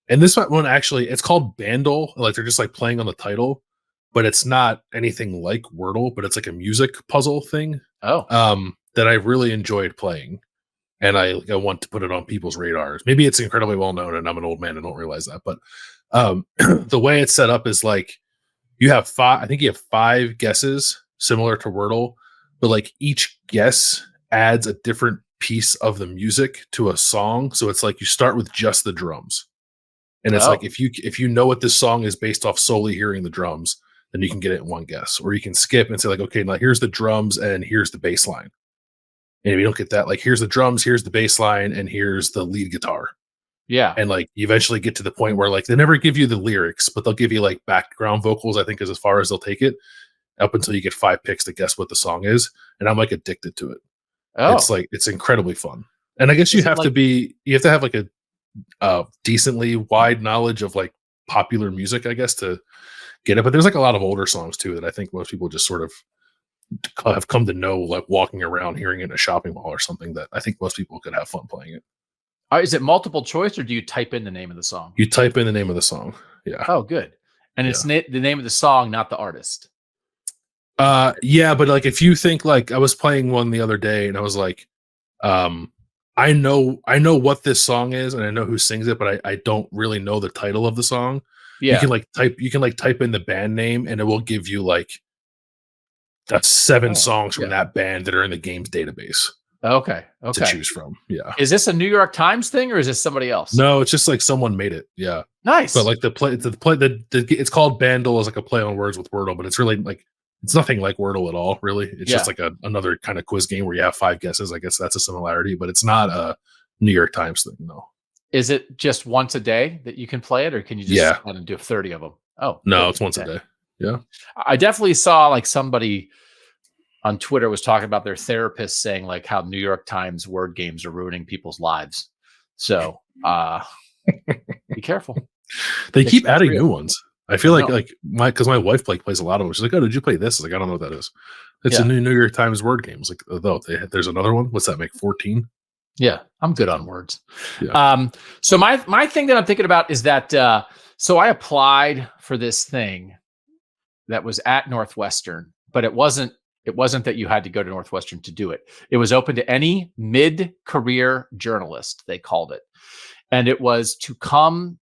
And this one actually, it's called Bandle. Like they're just like playing on the title, but it's not anything like Wordle, but it's like a music puzzle thing. That I really enjoyed playing. And I want to put it on people's radars. Maybe it's incredibly well known and I'm an old man and don't realize that. But the way it's set up is like you have five, I think you have 5 guesses similar to Wordle, but like each guess adds a different piece of the music to a song. So it's like you start with just the drums. And it's like if you know what this song is based off solely hearing the drums, then you can get it in one guess. Or you can skip and say like, okay, now here's the drums and here's the bass line. And if you don't get that, like here's the drums, here's the bass line, and here's the lead guitar. Yeah. And like you eventually get to the point where like they never give you the lyrics, but they'll give you like background vocals, I think is as far as they'll take it, up until you get 5 picks to guess what the song is. And I'm like addicted to it. It's incredibly fun. And I guess you have to have like a decently wide knowledge of like popular music, I guess, to get it. But there's like a lot of older songs too that I think most people just sort of have come to know, like walking around hearing it in a shopping mall or something, that I think most people could have fun playing it. Is it multiple choice or do you type in the name of the song? You type in the name of the song. Yeah. Oh, good. And it's the name of the song, not the artist. Yeah, but like if you think like I was playing one the other day and I was like, I know what this song is and I know who sings it, but I don't really know the title of the song. Yeah. You can type in the band name and it will give you like that's 7 songs from that band that are in the game's database. Okay. To choose from. Yeah. Is this a New York Times thing or is this somebody else? No, it's just like someone made it. Yeah. Nice. But like it's called Bandle as like a play on words with Wordle, but it's really like it's nothing like Wordle at all, really. It's just like another kind of quiz game where you have 5 guesses. I guess that's a similarity, but it's not a New York Times thing, no. Is it just once a day that you can play it, or can you just kind of do 30 of them? Oh, no, it's once a day. Yeah. I definitely saw like somebody on Twitter was talking about their therapist saying like how New York Times word games are ruining people's lives. So be careful. They keep adding new ones. I feel like my wife plays a lot of them. She's like, oh, did you play this? I was like, I don't know what that is. It's a New York Times word game. It's like, oh, there's another one. What's that make? 14? Yeah, I'm good on words. Yeah. So my thing that I'm thinking about is that so I applied for this thing that was at Northwestern, but it wasn't that you had to go to Northwestern to do it. It was open to any mid-career journalist, they called it. And it was to come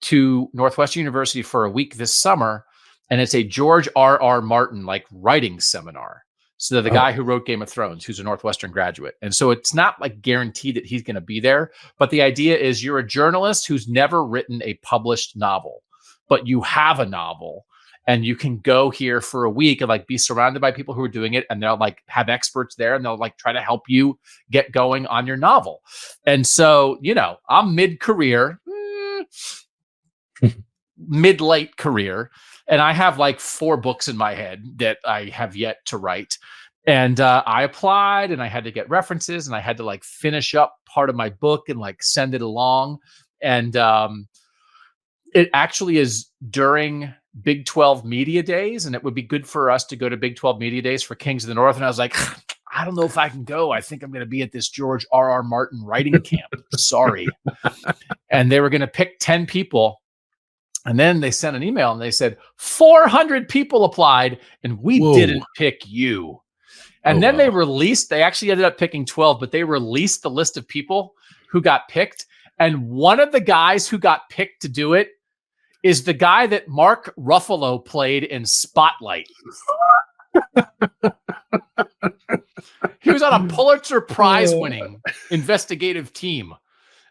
to Northwestern University for a week this summer. And it's a George R.R. Martin like writing seminar. So the guy who wrote Game of Thrones, who's a Northwestern graduate. And so it's not like guaranteed that he's going to be there. But the idea is you're a journalist who's never written a published novel, but you have a novel. And you can go here for a week and like be surrounded by people who are doing it. And they'll like have experts there and they'll like try to help you get going on your novel. And so, I'm mid-career, mid-late career. And I have like 4 books in my head that I have yet to write. And I applied and I had to get references and I had to like finish up part of my book and like send it along. And it actually is during Big 12 media days, and it would be good for us to go to Big 12 media days for Kings of the North. And I was like, I don't know if I can go. I think I'm going to be at this George R.R. Martin writing camp. Sorry. And they were going to pick 10 people. And then they sent an email and they said 400 people applied and we didn't pick you. And then they actually ended up picking 12, but they released the list of people who got picked. And one of the guys who got picked to do it is the guy that Mark Ruffalo played in Spotlight. He was on a Pulitzer Prize winning investigative team.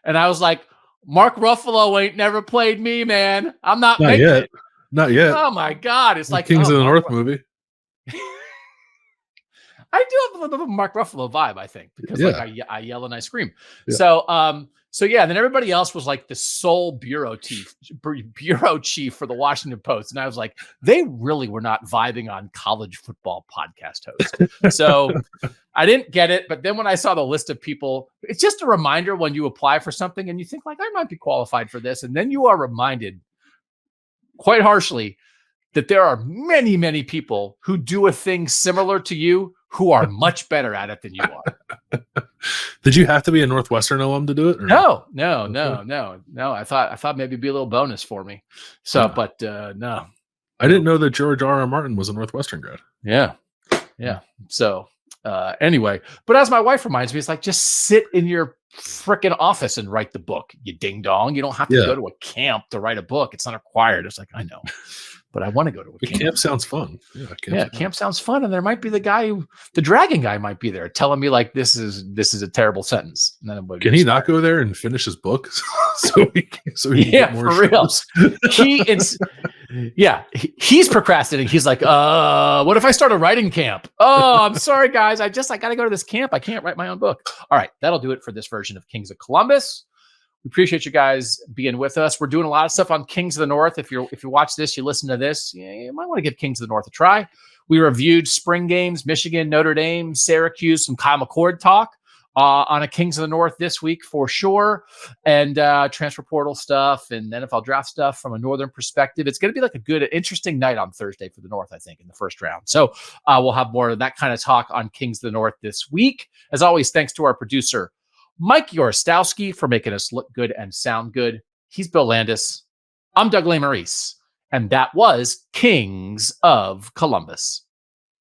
And I was like, Mark Ruffalo ain't never played me, man. I'm not making it. Not yet. Oh my God. It's like Kings of the North movie. I do have a little bit of a Mark Ruffalo vibe, I think, because I yell and I scream. Yeah. So then everybody else was like the sole bureau chief for the Washington Post. And I was like, they really were not vibing on college football podcast host. So I didn't get it. But then when I saw the list of people, it's just a reminder when you apply for something and you think like, I might be qualified for this. And then you are reminded quite harshly that there are many, many people who do a thing similar to you who are much better at it than you are. Did you have to be a Northwestern alum to do it? Or no. I thought maybe it'd be a little bonus for me. So, but no. I didn't know that George R.R. Martin was a Northwestern grad. Yeah. So anyway, but as my wife reminds me, it's like, just sit in your freaking office and write the book, you ding dong. You don't have to go to a camp to write a book. It's not required. It's like, I know. But I want to go to a camp. Camp sounds fun. Camp sounds fun. And there might be the dragon guy might be there telling me like, this is a terrible sentence. And then can he not go there and finish his book? so he can get more for shows? Real. He's procrastinating. He's like, what if I start a writing camp? Oh, I'm sorry, guys. I got to go to this camp. I can't write my own book. All right. That'll do it for this version of Kings of Columbus. We appreciate you guys being with us. We're doing a lot of stuff on Kings of the North. If you watch this, you listen to this, you might want to give Kings of the North a try. We reviewed spring games, Michigan, Notre Dame, Syracuse, some Kyle McCord talk on a Kings of the North this week for sure, and transfer portal stuff and NFL draft stuff from a Northern perspective. It's going to be like a good, interesting night on Thursday for the North, I think, in the first round. So we'll have more of that kind of talk on Kings of the North this week. As always, thanks to our producer, Mike Yorostowski, for making us look good and sound good. He's Bill Landis. I'm Doug Lesmerises, and that was Kings of Columbus.